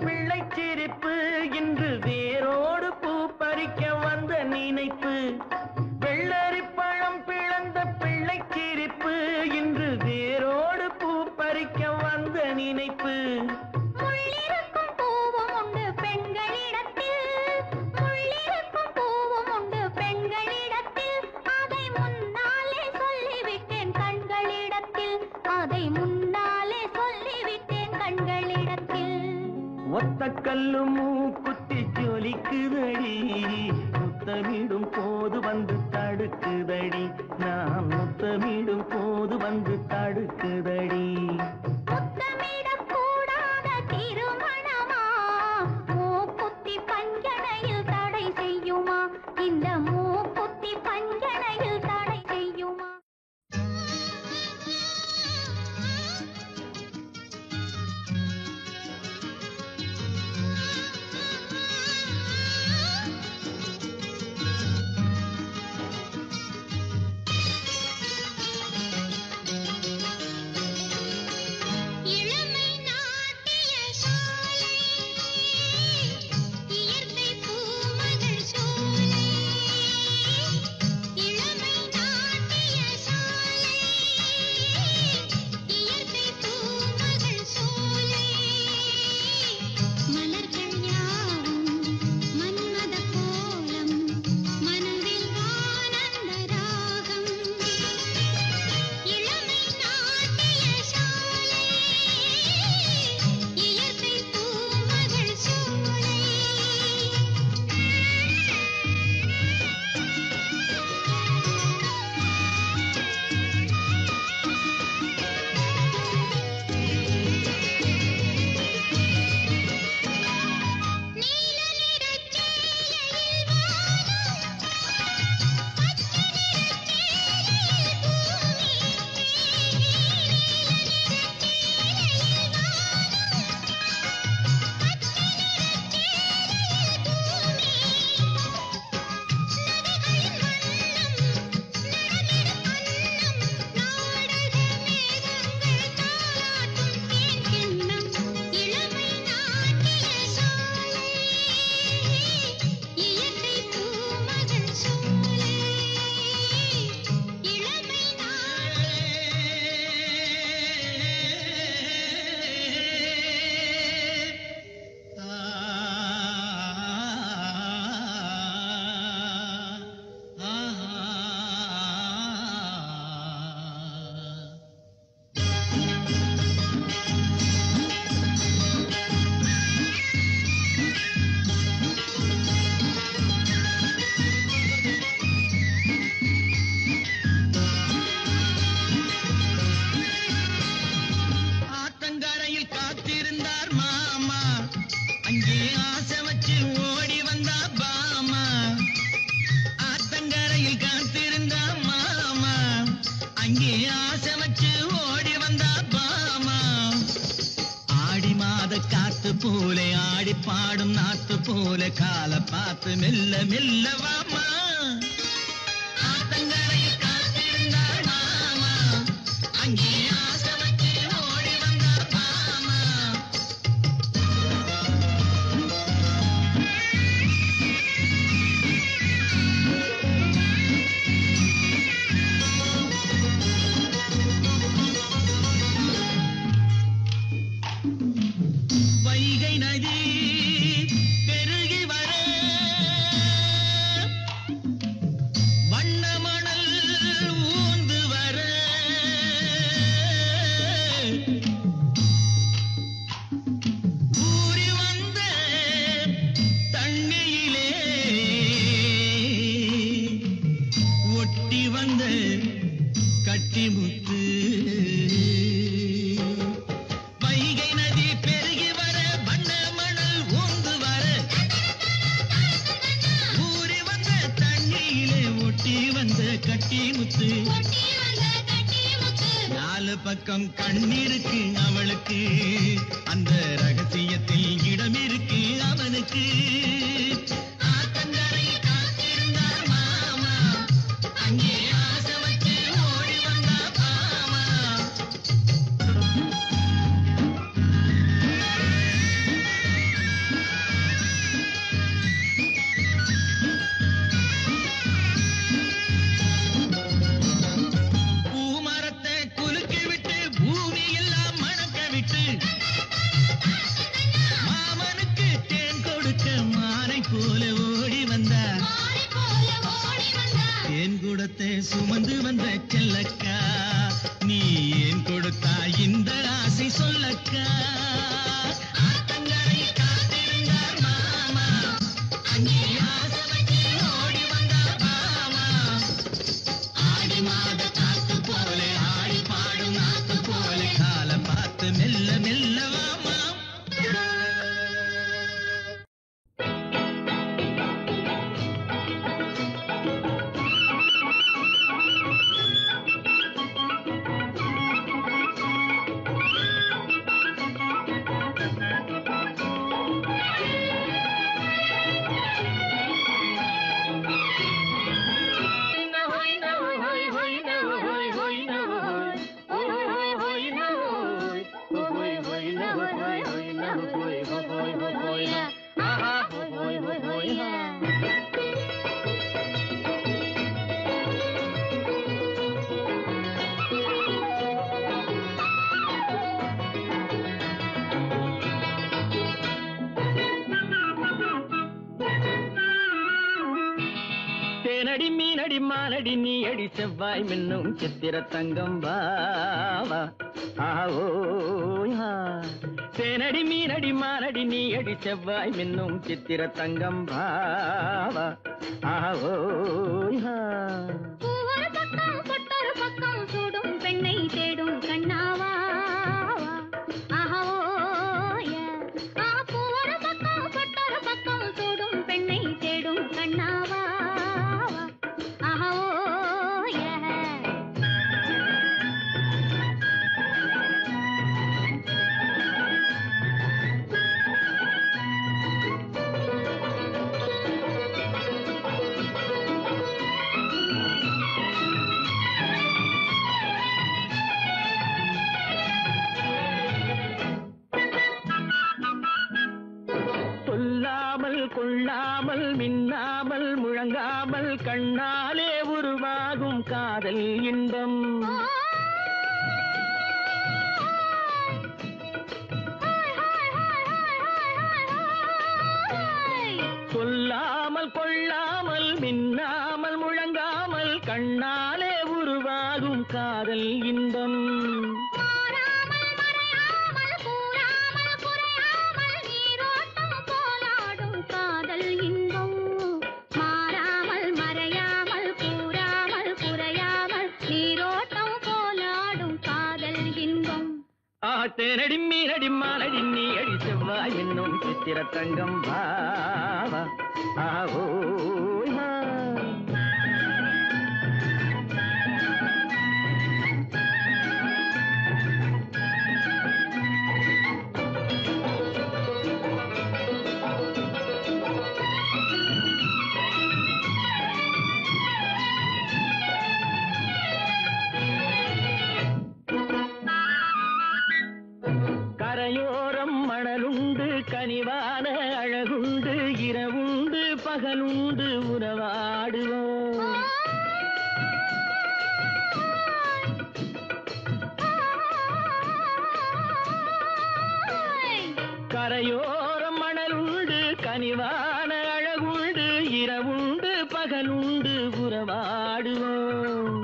பிள்ளைச்சிரிப்பு இன்று வேரோடு பூ பறிக்க வந்த நினைப்பு, வெள்ளரி பழம் பிளந்த பிள்ளைச்சிரிப்பு இன்று வேரோடு பூ பறிக்க வந்த நினைப்பு. முள்ளிருக்கும் பூவும் உண்டு பெண்களிடத்தில், அதை முன்னாலே சொல்லிவிட்டேன் கண்களிடத்தில். ஒத்த கல்லு மூக்குத்தி ஜொலிக்குதடி, முத்தமிடும் போது வந்து தடுக்குதடி, நான் முத்தமிடும் போது வந்து தடுக்குதடி. முத்தமிடக் கூடாத திருமணமா, மூக்குத்தி பஞ்சனையில் தடை செய்யுமா, இந்த மூக்குத்தி பஞ்சனையில் தடை செய்யுமா? இளமை நாட்டிய சாலை, இயற்கை பூமகள் சோலை. இளமை நாட்டிய சாலை, இயற்கை பூமகள் சோலை. மலர்கள் யாவும் மன்மத கோலம், மனதில் ஆனந்த ராகம். இளமை நாட்டிய சாலை, இயற்கை பூமகள் சோலை. நீல நிறச் சேலையில் வானம், பச்சை நிறச் சேலையில் பூமி. நீல நிறச் சேலையில் வானம், பச்சை நிறச் சேலையில் பூமி. நதிகளின் வண்ணம், நடமிடும் அன்னம், நாடக மேகங்கள் தாலாட்டும் தேன் கிண்ணம். இளமை நாட்டிய சாலை, இயற்கை பூமகள் சோலை. இளமை ஆத்தங்கரையில் காத்திருந்தார் மாமா, அங்கே ஆசை வச்சு ஓடி வந்தா பாமா. ஆத்தங்கரையில் காத்திருந்தார் மாமா, அங்கே ஆசை வச்சு ஓடி வந்தா பாமா. ஆடி மாத காத்து போல ஆடி பாடும் நாத்து போல கால பார்த்து மெல்ல மெல்ல வாமா. ஆத்தங்கரையில் காத்திருந்தார் மாமா, அங்கே ஆசை வச்சு ஓடி வந்தா பாமா. வைகை நதி பெருகி வர, வண்ண மணல் ஊந்து வர, ஊறி வந்த தண்ணியிலே ஒட்டி வந்த கட்டிமுத்து. வைகை நதி பெருகி வர, வண்ண மணல் ஊந்து வர, ஊறி வந்த தண்ணியிலே ஒட்டி வந்த கட்டிமுத்து. நாலு பக்கம் கண்ணிருக்கு அவளுக்கு, அந்த ரகசியத்தில் இடம் இருக்கு அவனுக்கு. ஆத்தங்கரையில் காத்திருந்தார் மாமா, அங்கே ஆசை வச்சு ஓடி வந்தா பாமா. பூமரத்தை குலுக்கி விட்டு பூமி எல்லாம் மணக்க விட்டு, மாமனுக்கு தேன் கொடுக்க மானை போல ஓடி வந்தார். தேன் குடத்தை சுமந்து வந்த செல்லக்கா, நீ ஏன் கொடுத்தாய் தேனடி மீனடி மானடி நீ அடி செவ்வாய் மின்னும் சித்திர தங்கம் வாவா ஆவோயா தேனடி மீனடி மானடி நீ அடி செவ்வாய் மின்னும் சித்திர தங்கம் வாவா ஆவோயா பூவொரு பக்கம் பொட்டொரு பக்கம் சூடும் பெண்ணை தேடும் கண்ணாவா பூவொரு பக்கம் பொட்டொரு பக்கம் சூடும் பெண்ணை தேடும் கண்ணாவா கொள்ளாமல் மின்னாமல் முழங்காமல் கண்ணாலே உருவாகும் காதல் இன்பம் சொல்லாமல் கொள்ளாமல் மின்னாமல் முழங்காமல் கண்ணாலே உருவாகும் காதல் இன்பம் தேனடி மீனடி மானடி நீ அடி செவ்வாய் என்னும் சித்திர தங்கம் வாவா ஆவோயா கரையோரம் மணலுண்டு கனிவான அழகுண்டு இரவுண்டு பகலுண்டு உறவாடுவோம் கரையோரம் மணலுண்டு கனிவான அழகுண்டு இரவுண்டு பகலுண்டு உறவாடுவோம்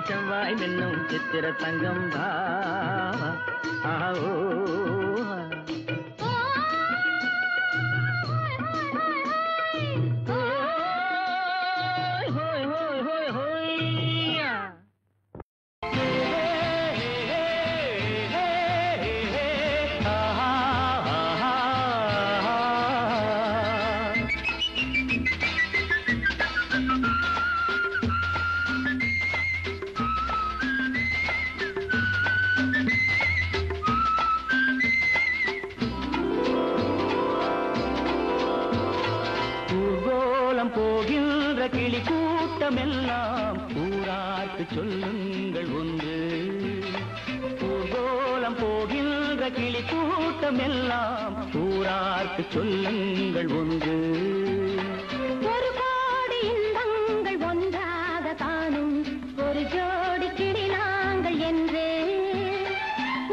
செவ்வாய் மின்னும் சித்திர தங்கம் வாவா ஆவோயா போகின்ற கிளி கூட்டமெல்லாம் ஊரார்க்கு சொல்லுங்கள் ஒன்று ஊர்கோலம் போகின்ற கிளி கூட்டமெல்லாம் ஊரார்க்கு சொல்லுங்கள் ஒன்று ஒரு கோடி இன்பங்கள் ஒன்றாக காணும் ஒரு ஜோடி கிளி நாங்கள் என்று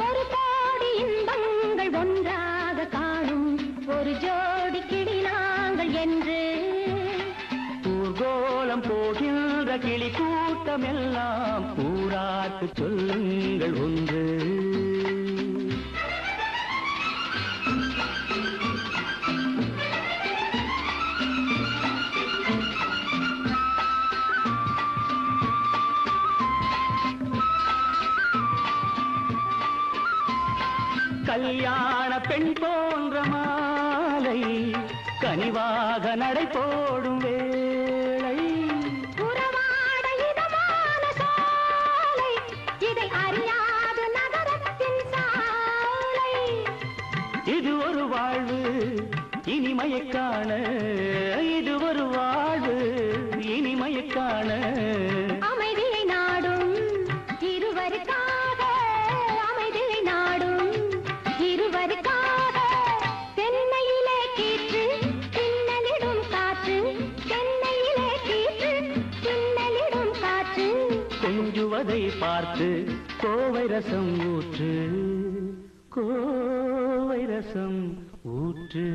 ஒரு கோடி இன்பங்கள் ஒன்றாக காணும் ஒரு ஜோடி கிளி நாங்கள் என்று ஊர்கோலம் போகின்ற கிளி கூட்டமெல்லாம் ஊரார்க்கு சொல்லுங்கள் ஒன்று கல்யாண பெண் போன்ற மாலை கனிவாக நடை போடும் வேளை உறவாட இதமான சாலை இதை அறியாத நகரத்தின் சாலை இது ஒரு வாழ்வு இனிமையைக் காண இது ஒரு வாழ்வு இனிமையைக் காண அமைதியை நாடும் இருவர் பார்த்து கோவை ரசம் ஊற்று, கோவை ரசம் ஊற்று.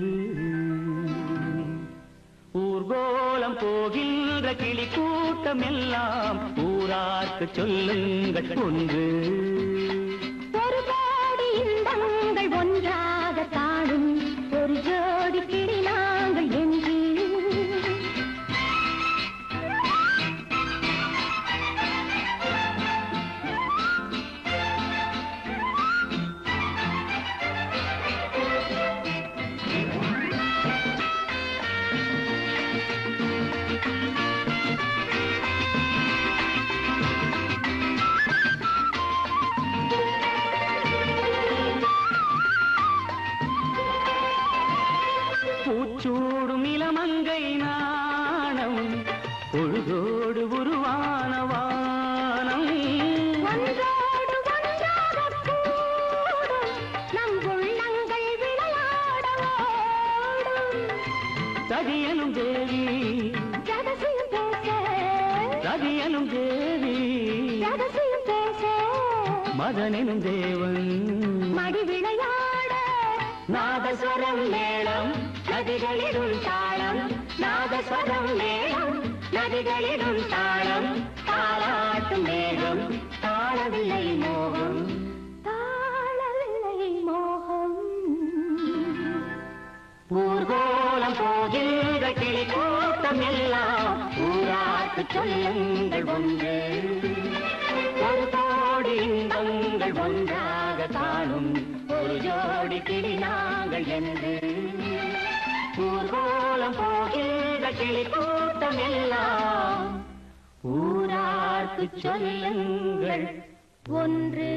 ஊர்கோலம் போகின்ற கிளி கூட்டம் எல்லாம் ஊரார்க்கு சொல்லுங்கள் ஒன்று. ஒரு கோடி இன்பங்கள் ஒன்றாக காணும் ஒரு ஜோடி கிளி நாங்கள் என்று. பூச்சூடும் இளமங்கை நாணம் பொழுதோடு உருவான வானம். ஒன்றோடு ஒன்றாக கூடும் நம் உள்ளங்கள் விளையாட ஓடும். சதியனும் தேவி ரகசியம் பேச, சதியனும் தேவி ரகசியம் பேச, மதனெனும் தேவன் மடி விளையாட. நாதஸ்வரம் மேளம் நதிகளிடும் தாளம், நாதஸ்வரம் மேளம் நதிகளிடும் தாளம். தாளாட்டும் மேகம் தாளவில்லை மோகம், தாளவில்லை மோகம். ஊர்கோலம் போகின்ற கிளி கூட்டம் எல்லாம் ஊரார்க்கு சொல்லுங்கள் ஒன்று. ஒரு கோடி இன்பங்கள் ஒன்றாக காணும் ஒரு ஜோடி கிளி நாங்கள் என்று. ஊர்கோலம் போகின்ற கிளி கூட்டம் எல்லாம் ஊரார்க்கு சொல்லுங்கள் ஒன்று.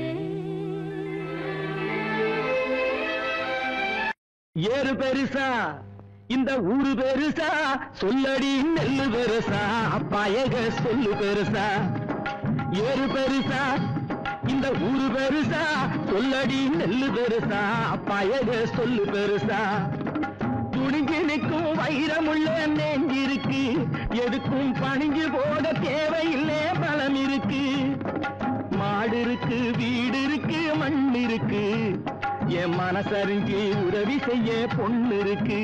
ஏறு பெருசா இந்த ஊரு பெருசா, சொல்லடி நெல்லு பெருசா, அப்பாயக சொல்லு பெருசா. ஏறு பெருசா இந்த ஊரு பெருசா, சொல்லடி நெல்லு பெருசா, அப்பாயக சொல்லு பெருசா. துணிஞ்சு நிற்கும் வைரமுள்ள நெஞ்சிருக்கு, எதுக்கும் பணிஞ்சு போக தேவையில்லை பலம் இருக்கு. மாடு இருக்கு வீடு இருக்கு மண் இருக்கு, என் மனசறிஞ்சு உதவி செய்ய பொண்ணு இருக்கு.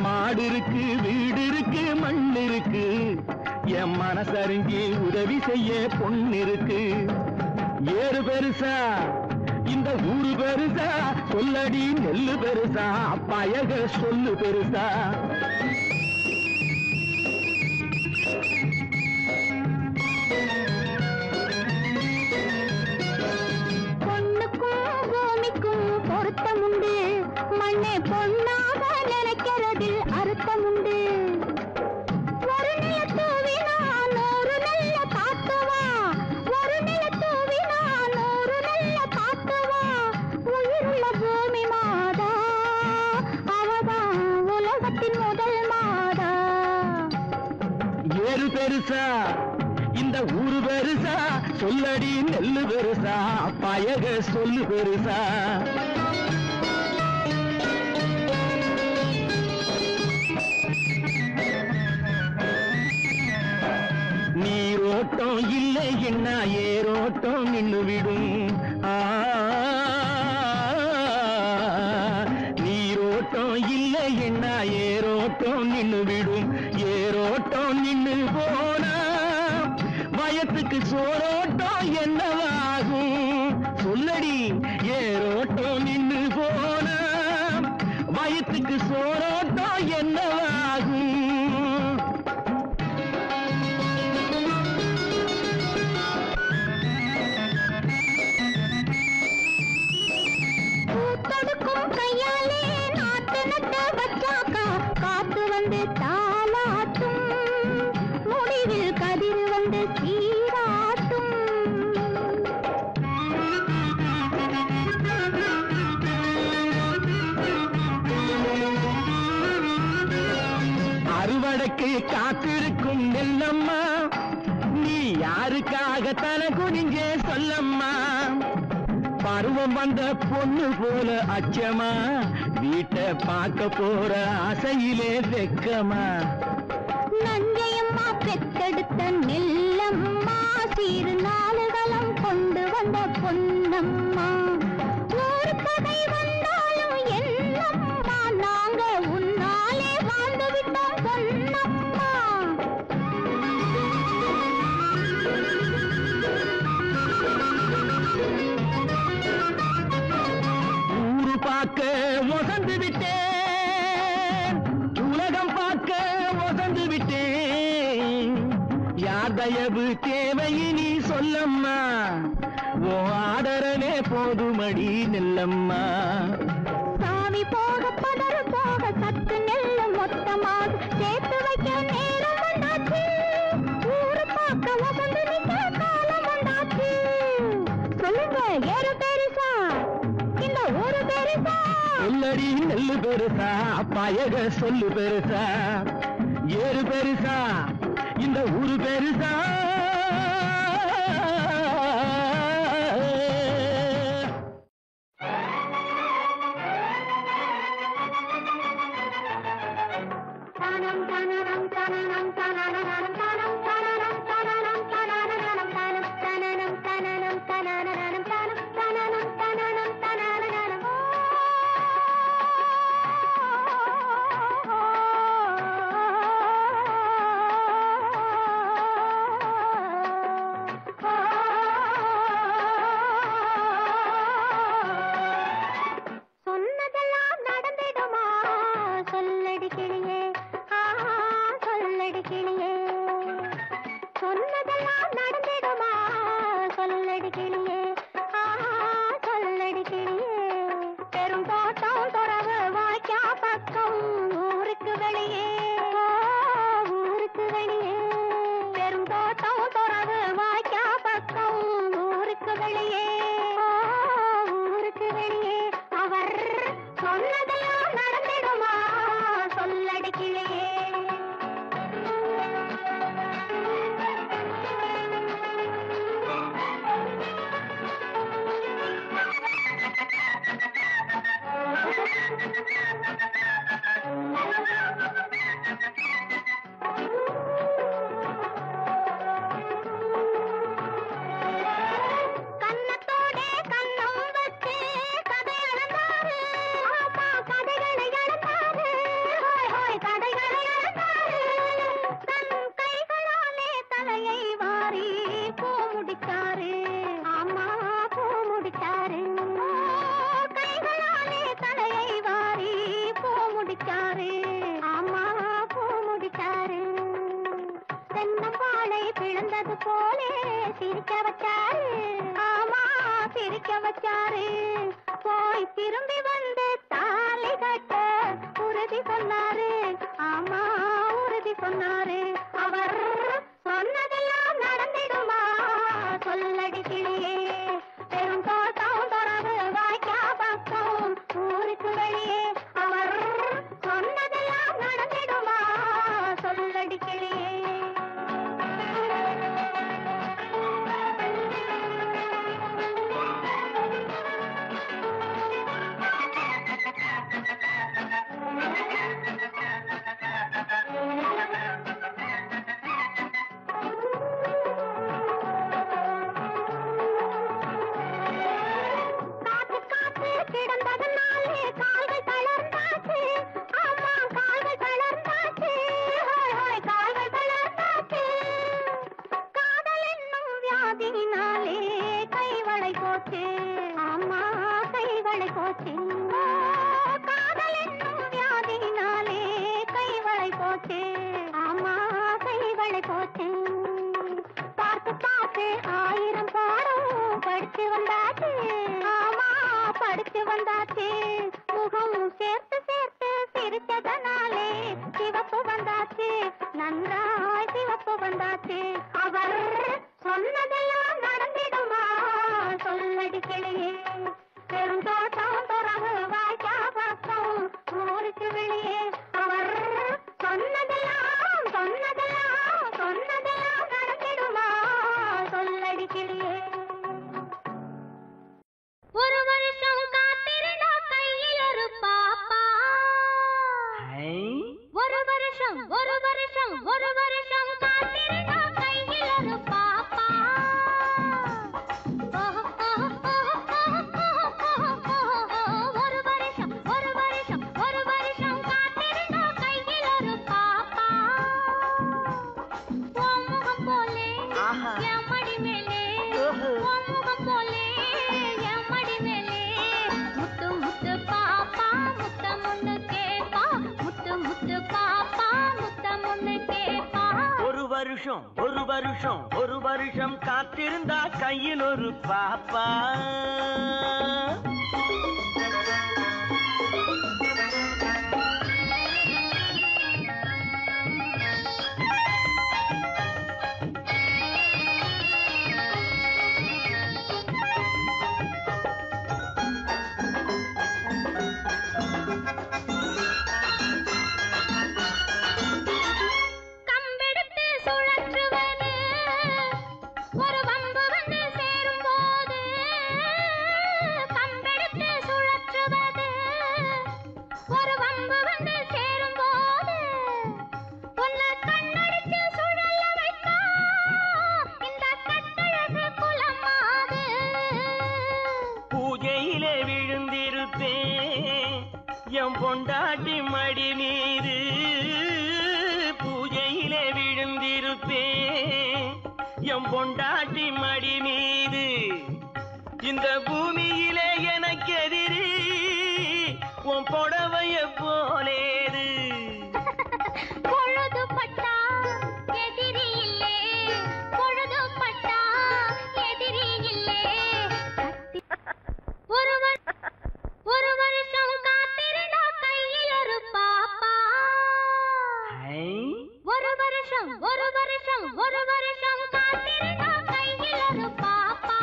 மாடு இருக்கு வீடு இருக்கு மண் இருக்கு, என் மனசறிஞ்சு உதவி செய்ய பொண்ணு இருக்கு. ஏறு பெருசா இந்த ஊரு பெருசா, சொல்லடி நெல்லு பெருசா, அப்பாயக சொல்லு பெருசா. பொண்ணுக்கும் பூமிக்கும் பொருத்தம் உண்டு, மண்ணை பொண்ணாக நினைக்கிறதில் அர்த்தம் உண்டு. ஒரு நிலத்தூவினா நூறு நல்ல காத்துவா, ஒரு நிலத்தூவினா நூறு நல்ல காத்துவா. உயிருள்ள பூமி மாதா, அவதான் உலகத்தின் முதல் மாதா. ஏறு பெருசா இந்த ஊரு பெருசா, சொல்லடி நெல்லு பெருசா, அப்பாயக சொல்லு பெருசா. நீரோட்டம் இல்லை என்ன ஏரோட்டம் நின்னு விடும். நீரோட்டம் இல்லை என்ன ஏரோட்டம் நின்னு விடும். ஏரோட்டம் நின்னு போனா வயத்துக்கு சோரோட்டம் என்னவாகும் சொல்லடி. ஏரோட்டம் நின்னு போனா வயத்துக்கு சோரோட்டம் என்னவாகும். பூத்தொடுக்கும் கையாலே நாட்டு நட்ட வச்சாக்கா, காத்து வந்து தாலாட்டும், முடிவில் கதிர் வந்து சீராட்டும். அறுவடைக்கு காத்திருக்கும் நெல்லம்மா, நீ யாருக்காக தன குனிஞ்சே சொல்லம்மா. பருவம் வந்த பொண்ணு போல அச்சமா, வீட்டை பார்க்க போற ஆசையிலே வெக்கமா. நஞ்சையம்மா பெத்தெடுத்த நெல்லம்மா, சீரு நாளுகளும் என்னம்மா ஒரு கதை வந்தாலும் என்னம்மா நாங்க உன்னாலே வாழ்ந்து விட்டோம் பொன்னம்மா. ஊரு பார்க்க வசந்து விட்டேன், உலகம் பார்க்க வசந்து விட்டேன். யார் தயவு தேவையினி சொல்லம்மா, ஓ ஆதரனே போதுமடி நெல்லம்மா. சாமி போக பதறு போக சத்து நெல்ல மொத்தமாக சேர்த்து வைக்க நேரம் வந்தாச்சு. ஊரு பார்க்க வசந்து நிற்க காலம் வந்தாச்சு. சொல்லுங்க ஏறு பெருசா இந்த ஊரு பெருசா? சொல்லடி நெல்லு பெருசா, பயக சொல்லு பெருசா. ஏறு பெருசா, இந்த ஊரு பெருசா. தனம் தனனம் தனனம் தனனம் தனம் தனனம் தனனம் தனனம் தனம் தனனம் தனனம் தனனம் தனம் தனனம் தனனம் தனனம். சொன்னதெல்லாம் நடந்திடுமா சொல்லடி கிளியே, சொல்லடி கிளியே. சொன்னதெல்லாம் நடந்திடுமா சொல்லடி கிளியே, சொல்லடி கிளியே. பெரும் தோட்டம் துறவு வாய்க்கா பக்கம் ஊருக்கு வெளியே, ஊருக்கு வெளியே. பெரும் தோட்டம் துறவு வாய்க்கா பக்கம் ஊருக்கு வெளியே, ஊருக்கு வெளியே. அவர் சொன்னதெல்லாம் நடந்திடுமா சொல்லடி கிளியே. கண்ணத்தோட கண்ணம் வச்சு கதை அளந்தாரு, ஆமா கதைகளை அளந்தாரு, ஹோய் ஹோய் கதைகளை அளந்தாரு. தன் கைகளாலே தலையை வாரி பூ முடிச்சாரு, ஆமா பூ முடிச்சாரு. கைகளாலே தலையை வாரி பூ முடிச்சாரு, ஆமா பூ முடிச்சாரு. தென்னம்பாளை பிளந்தது போலே சிரிக்க வச்சாரு, ஆமா சிரிக்க வச்சாரு. போய் திரும்பி வந்து தாலி கட்ட உறுதி சொன்னாரு, ஆமா உறுதி சொன்னாரு. அவர் சொன்னதெல்லாம் நடந்திடுமா சொல்லடி கிளியே. பெரும் தோட்டம் துறவு வாய்க்கா பக்கம் ஊருக்கு வெளியே. அவர் சொன்னதெல்லாம் நடந்திடுமா சொல்லடி கிளியே. காத்து காத்து கிடந்ததனாலே கால்கள் தளர்ந்தாச்சு, ஆமா கால்கள் தளர்ந்தாச்சு, ஹோய் ஹோய் கால்கள் தளர்ந்தாச்சு. காதல் என்னும் வியாதியினாலே கைவளை போச்சு, ஆமா கைவளை போச்சு. காதல் என்னும் வியாதியினாலே கைவளை போச்சு, ஆமா கைவளை போச்சு. பார்த்து பார்த்து 1000 பாடம் படிச்சு வந்தாச்சு, ஆமா படிச்சு வந்தாச்சு. முகம் சேர்த்து சேர்த்து சிரிச்சதனாலே சிவப்பு வந்தாச்சு, நன்றாய் சிவப்பு வந்தாச்சு. அவர் சொன்னதெல்லாம் நடந்திடுமா சொல்லடி கிளியே. பெரும் தோட்டம் துறவு வாய்க்கா பக்கம் ஊருக்கு வெளியே. அவர் சொன்னதெல்லாம் சொன்னதெல்லாம் சொன்னதெல்லாம் நடந்திடுமா சொல்லடி கிளியே. ஒரு வருஷம் காத்திருந்தா கையில் ஒரு பாப்பா, ஒரு வருஷம் ஒரு வருஷம் ஒரு வருஷம் காத்திருந்தா கையில் ஒரு பாப்பா. வருஷம் காத்திருந்தா கையில் ஒரு பாப்பா. பொண்டாட்டி மடி மீது பூஜையிலே விழுந்திருப்பேன். எம் பொண்டாட்டி மடி மீது இந்த பூமியிலே எனக்கு எதிரி உன் புடவைய போலேது. பொழுது பட்டா எதிரி இல்லே, பொழுது பட்டா எதிரி இல்லே. ஒரு வருஷம் காத்திருந்தா கையில் ஒரு பாப்பா. ஒரு வருஷம் காத்திருந்தா கையில் ஒரு பாப்பா.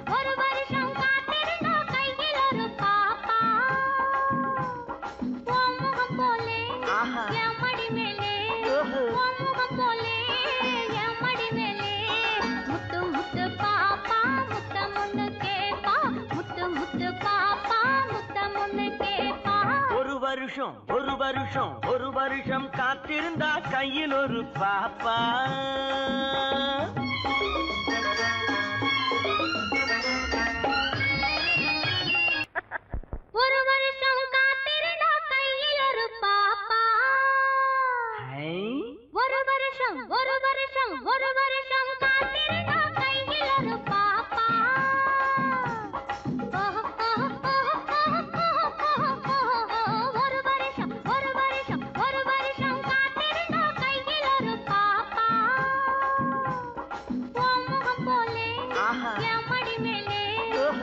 ஒரு வருஷம் காத்திருந்தா கையில் ஒரு பாப்பா. உன் முகம் போலே என் மடி மேலே, உன் முகம் போலே என் மடி மேலே. முத்து முத்து பாப்பா முத்தம் ஒண்ணு கேப்பா, முத்து முத்து பாப்பா முத்தம் ஒண்ணு கேப்பா. ஒரு வருஷம் காத்திருந்தா கையில் ஒரு பாப்பா. ஒரு வருஷம் காத்திருந்தா கையில் ஒரு பாப்பா. ஒரு வருஷம் காத்திருந்தா கையில் ஒரு பாப்பா. ஒரு வருஷம் காத்திருந்தா கையில் ஒரு பாப்பா. உன் முகம் போலே என் மடி மேலே, உன்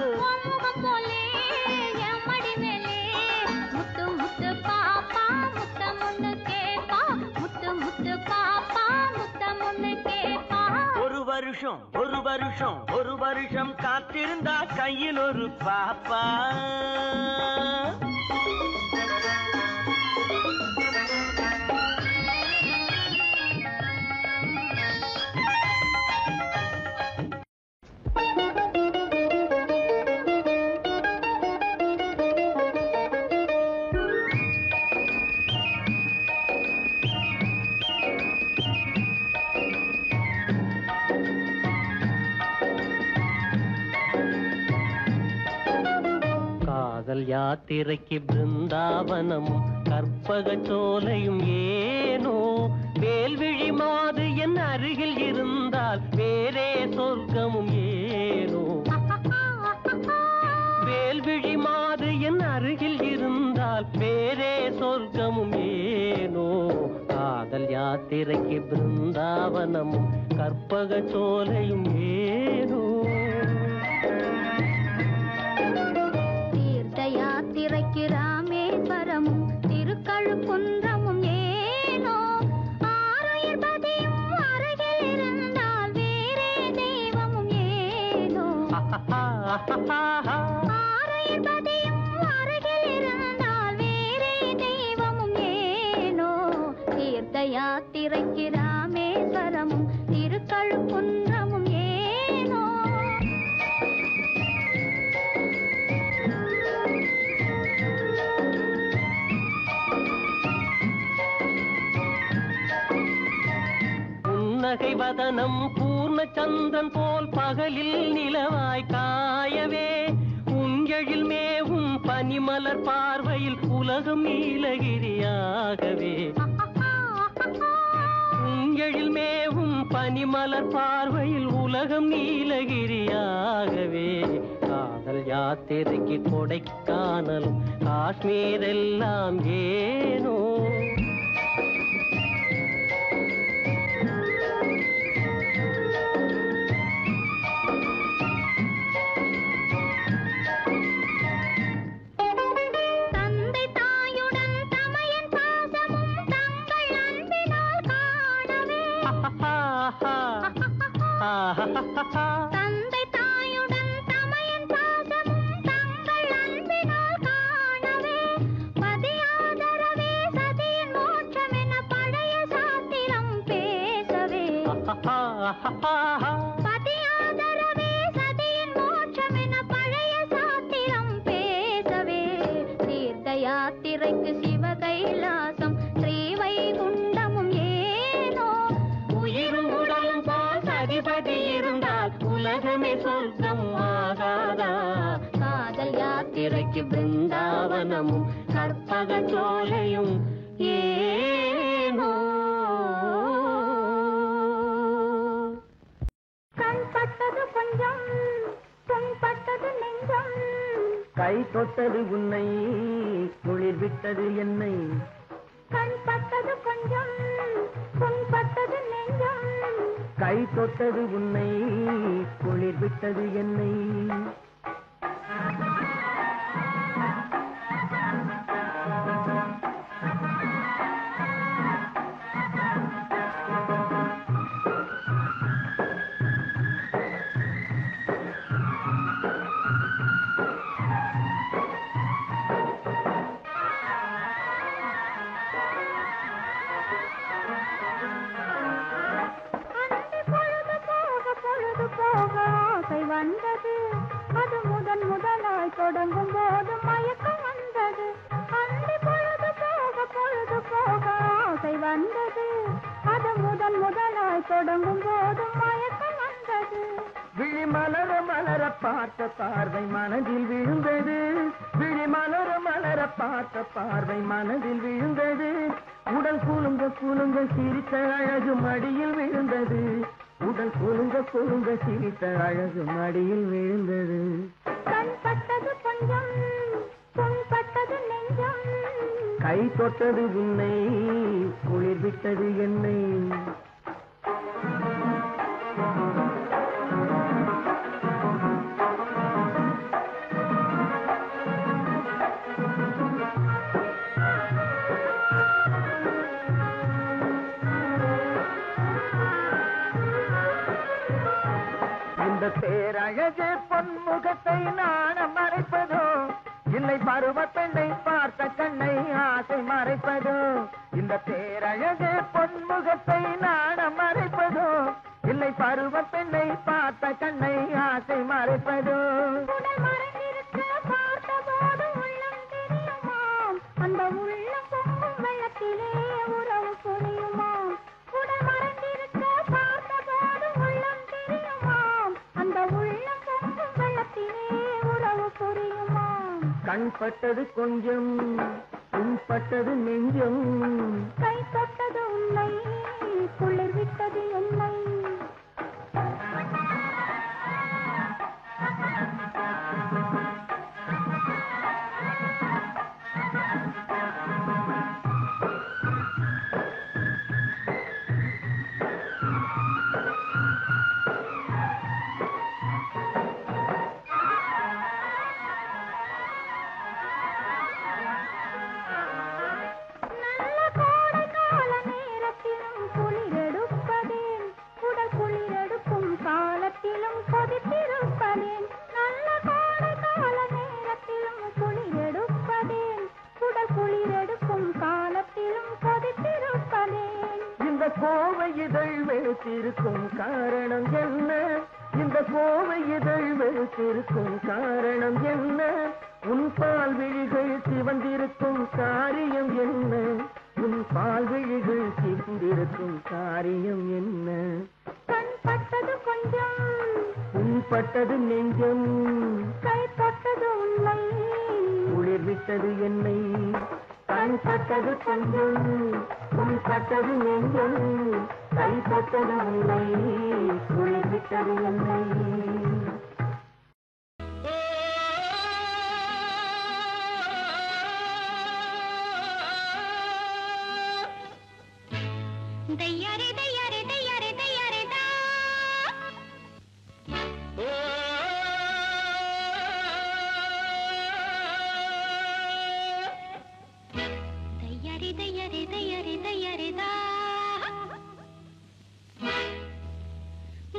முகம் போலே என் மடி மேலே. முத்து முத்து பாப்பா முத்தம் ஒண்ணு கேப்பா, முத்து முத்து பாப்பா முத்தம் ஒண்ணு கேப்பா. ஒரு வருஷம் காத்திருந்தா கையில் ஒரு பாப்பா. காதல் யாத்திரைக்கு பிருந்தாவனமும் கற்பக சோலையும் ஏனோ, வேல்விழி மாது என் அருகில் இருந்தால் வேறே சொர்க்கமும் ஏனோ. வேல்விழி மாது என் அருகில் இருந்தால் வேறே சொர்க்கமும் ஏனோ. காதல் யாத்திரைக்கு பிருந்தாவனமும் கற்பக சோலையும் ஏனோ. யாத்திரைக்கு ராமேஸ்வரமும் திருக்கழுக்குன்றமும் ஏனோ. ஆருயிர் பதியும் அருகில் இருந்தால் வேறே தெய்வமும் ஏனோ. ஆருயிர் பதியும் அருகில் இருந்தால் வேறே தெய்வமும் ஏனோ. தீர்த்த யாத்திரைக்கு ராமேஸ்வரமும் திருக்கழுக்குன்றமும் ஏனோ. புன்னகை வதனம் பூர்ண சந்திரன் போல் பகலில் நிலவாய் காயவே, உஞ்செழில் மேவும் பனிமலர் பார்வையில் உலகம் நீலகிரியாகவே. உஞ்செழில் மேவும் பனிமலர் பார்வையில் உலகம் நீலகிரியாகவே. காதல் காதல் யாத்திரைக்கு கொடைக்கானலும் காஷ்மீர் எல்லாம் ஏனோ தந்தை தாயுடன் தமையன் பாசமும் தங்கள் அன்பினால் காணவே பதியாதரவே சதியின் மோட்சம் என பழைய சாத்திரம் பேசவே பதியாதரவே சதியின் மோட்சம் என பழைய சாத்திரம் பேசவே தீர்த்த யாத்திரைக்கு சிவகைலாசம் ஸ்ரீவைகுண்டமும் ஏனோ உயிரும் உடலும் போல் அதிபதி இருந்தால் உலகமே சொர்க்கம் ஆகாதா காதல் யாத்திரைக்கு பிருந்தாவனமும் கற்பக சோலையும் ஏனோ கண் பட்டது கொஞ்சம் புண்பட்டது நெஞ்சம் கை தொட்டது உன்னை குளிர் விட்டது என்னை கண் பட்டது கொஞ்சம் புண்பட்டது நெஞ்சம் கை தொட்டது உன்னை குளிர் விட்டது என்னை வந்தது அது முதலாய் தொடங்கும் போது மயக்கம் வந்தது அந்தி பொழுது போக ஆசை வந்தது அது முதலாய் தொடங்கும் போது மயக்கம் வந்தது விழி மலர மலர பார்த்த பார்வை மனதில் விழுந்தது விழி மலர மலர பார்த்த பார்வை மனதில் விழுந்தது உடல் குலுங்க குலுங்க சிரித்த அழகு மடியில் விழுந்தது உடல் குலுங்க குலுங்க சிரித்த அழகு மடியில் விழுந்தது கண் பட்டது கொஞ்சம் புண்பட்டது நெஞ்சம் கை தொட்டது உன்னை குளிர் விட்டது என்னை பேரழகு பொன்முகத்தை நாணம் மறைப்பதோ இல்லை பருவ பெண்ணை பார்த்த கண்ணை ஆசை மறைப்பதோ இந்த பேரழகு பொன்முகத்தை நாணம் மறைப்பதோ இல்லை பருவ பெண்ணை பார்த்த கண்ணை ஆசை மறைப்பதோ அந்த உள்ளம் பொங்கும் வெள்ளத்திலே உறவு புரியுமா உடல் மறைந்திருக்க பார்த்தபோது உள்ளம் தெரியுமாம் அந்த உள்ளம் பொங்கும் வெள்ளத்திலே உறவு புரியுமா கண் பட்டது கொஞ்சம் புண்பட்டது நெஞ்சம் கை தொட்டது உன்னை குளிர் விட்டது என்னை கோவை இதழ் வெளுத்திருக்கும் காரணம் என்ன இந்த கோவை இதழ் வெளுத்திருக்கும் காரணம் என்ன உன் பால் விழிகள் சிவந்திருக்கும் காரியம் என்ன உன் பால் விழிகள் சிவந்திருக்கும் காரியம் என்ன கண் பட்டது கொஞ்சம் புண்பட்டது நெஞ்சம் கை தொட்டது உன்னை குளிர் விட்டது என்னை கண் பட்டது கொஞ்சம் புண்பட்டது நெஞ்சம் கை தொட்டது உன்னை குளிர் விட்டது என்னை தையாரே தையாரே தையாரே தையாரே தா தையாரே தையாரே தையாரே தையாரே தா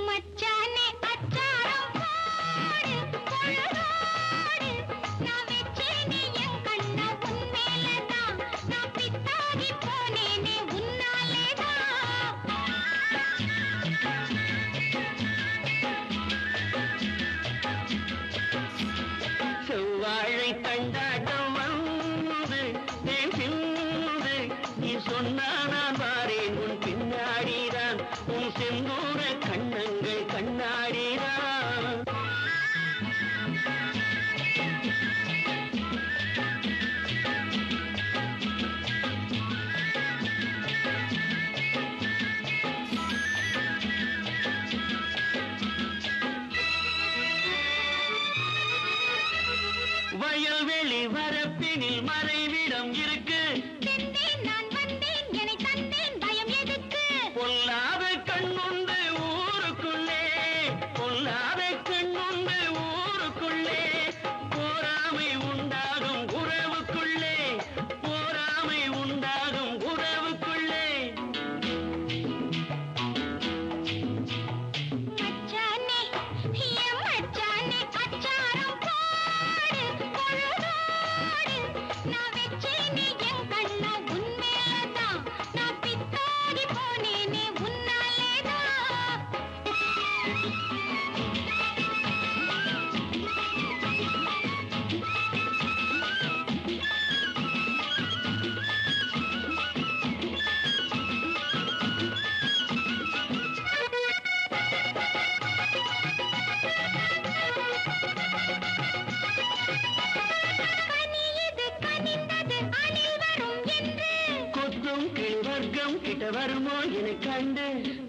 மச்சானே அச்சாரம் போடு பொழுதோடு நான் வெச்சேனே என் கண்ண உன் மேலதான் நான் பித்தாகி போனேனே உன்னாலேதான் செவ்வாழை தண்டாட்டம் வந்து தேன் சிந்து நீ சொன்னா நான் வாரேன் உன் பின்னாடிதான் உன் செந்தூர கண்ணங்கள் கண்ணாடிதான் வயல்வெளி வரப்பினில் மறைவிடம் இருக்கு சென்றேன் நான் வந்தேன் என்னை தந்தேன் பயம் எதுக்கு பொல்லாத கண்ணுண்டு ஊருக்குள்ளே பொல்லாத கண்ணுண்டு ஊருக்குள்ளே போராமை உண்டாகும் உறவுக்குள்ளே போராமை உண்டாகும் உறவுக்குள்ளே மச்சானே என் மச்சானே அச்சாரம் போடு பொழுதோடு நான் வெச்சேனே என் கண்ண உன் மேலதான் நான் பித்தாகி போனேனே உன்னாலேதான் கனியது கனிந்தது அணில் வரும் என்று கொத்தும் கிளிவர்க்கம் கிட்ட வருமோ என கண்டு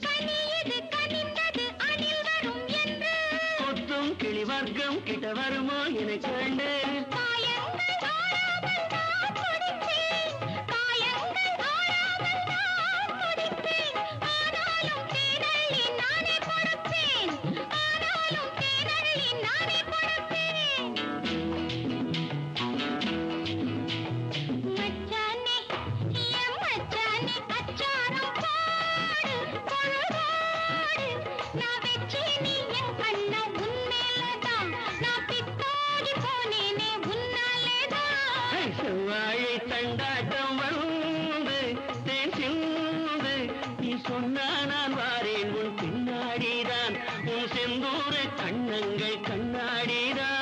கனியது கனிந்தது அணில் வரும் என்று கொத்தும் கிளிவர்க்கம் கிட்ட வருமோ என கண்டு காயங்கள் ஆறாமல் நான் குடித்தேன் காயங்கள் ஆறாமல் நான் குடித்தேன் ஆனாலும் தேனள்ளி நானே கொடுப்பேன் ஆனாலும் தேனள்ளி நானே கொடுப்பேன் மச்சானே என் மச்சானே அச்சாரம் போடு பொழுதோடு நான் வெச்சேனே என் கண்ண உன் மேலதான் நான் பித்தாகி போனேனே உன்னாலேதான் செவ்வாழை தண்டாட்டம் வந்து தேன் சிந்து நீ சொன்னா நான் வாரேன் உன் பின்னாடிதான் உன் செந்தூர கண்ணங்கள் கண்ணாடிதான்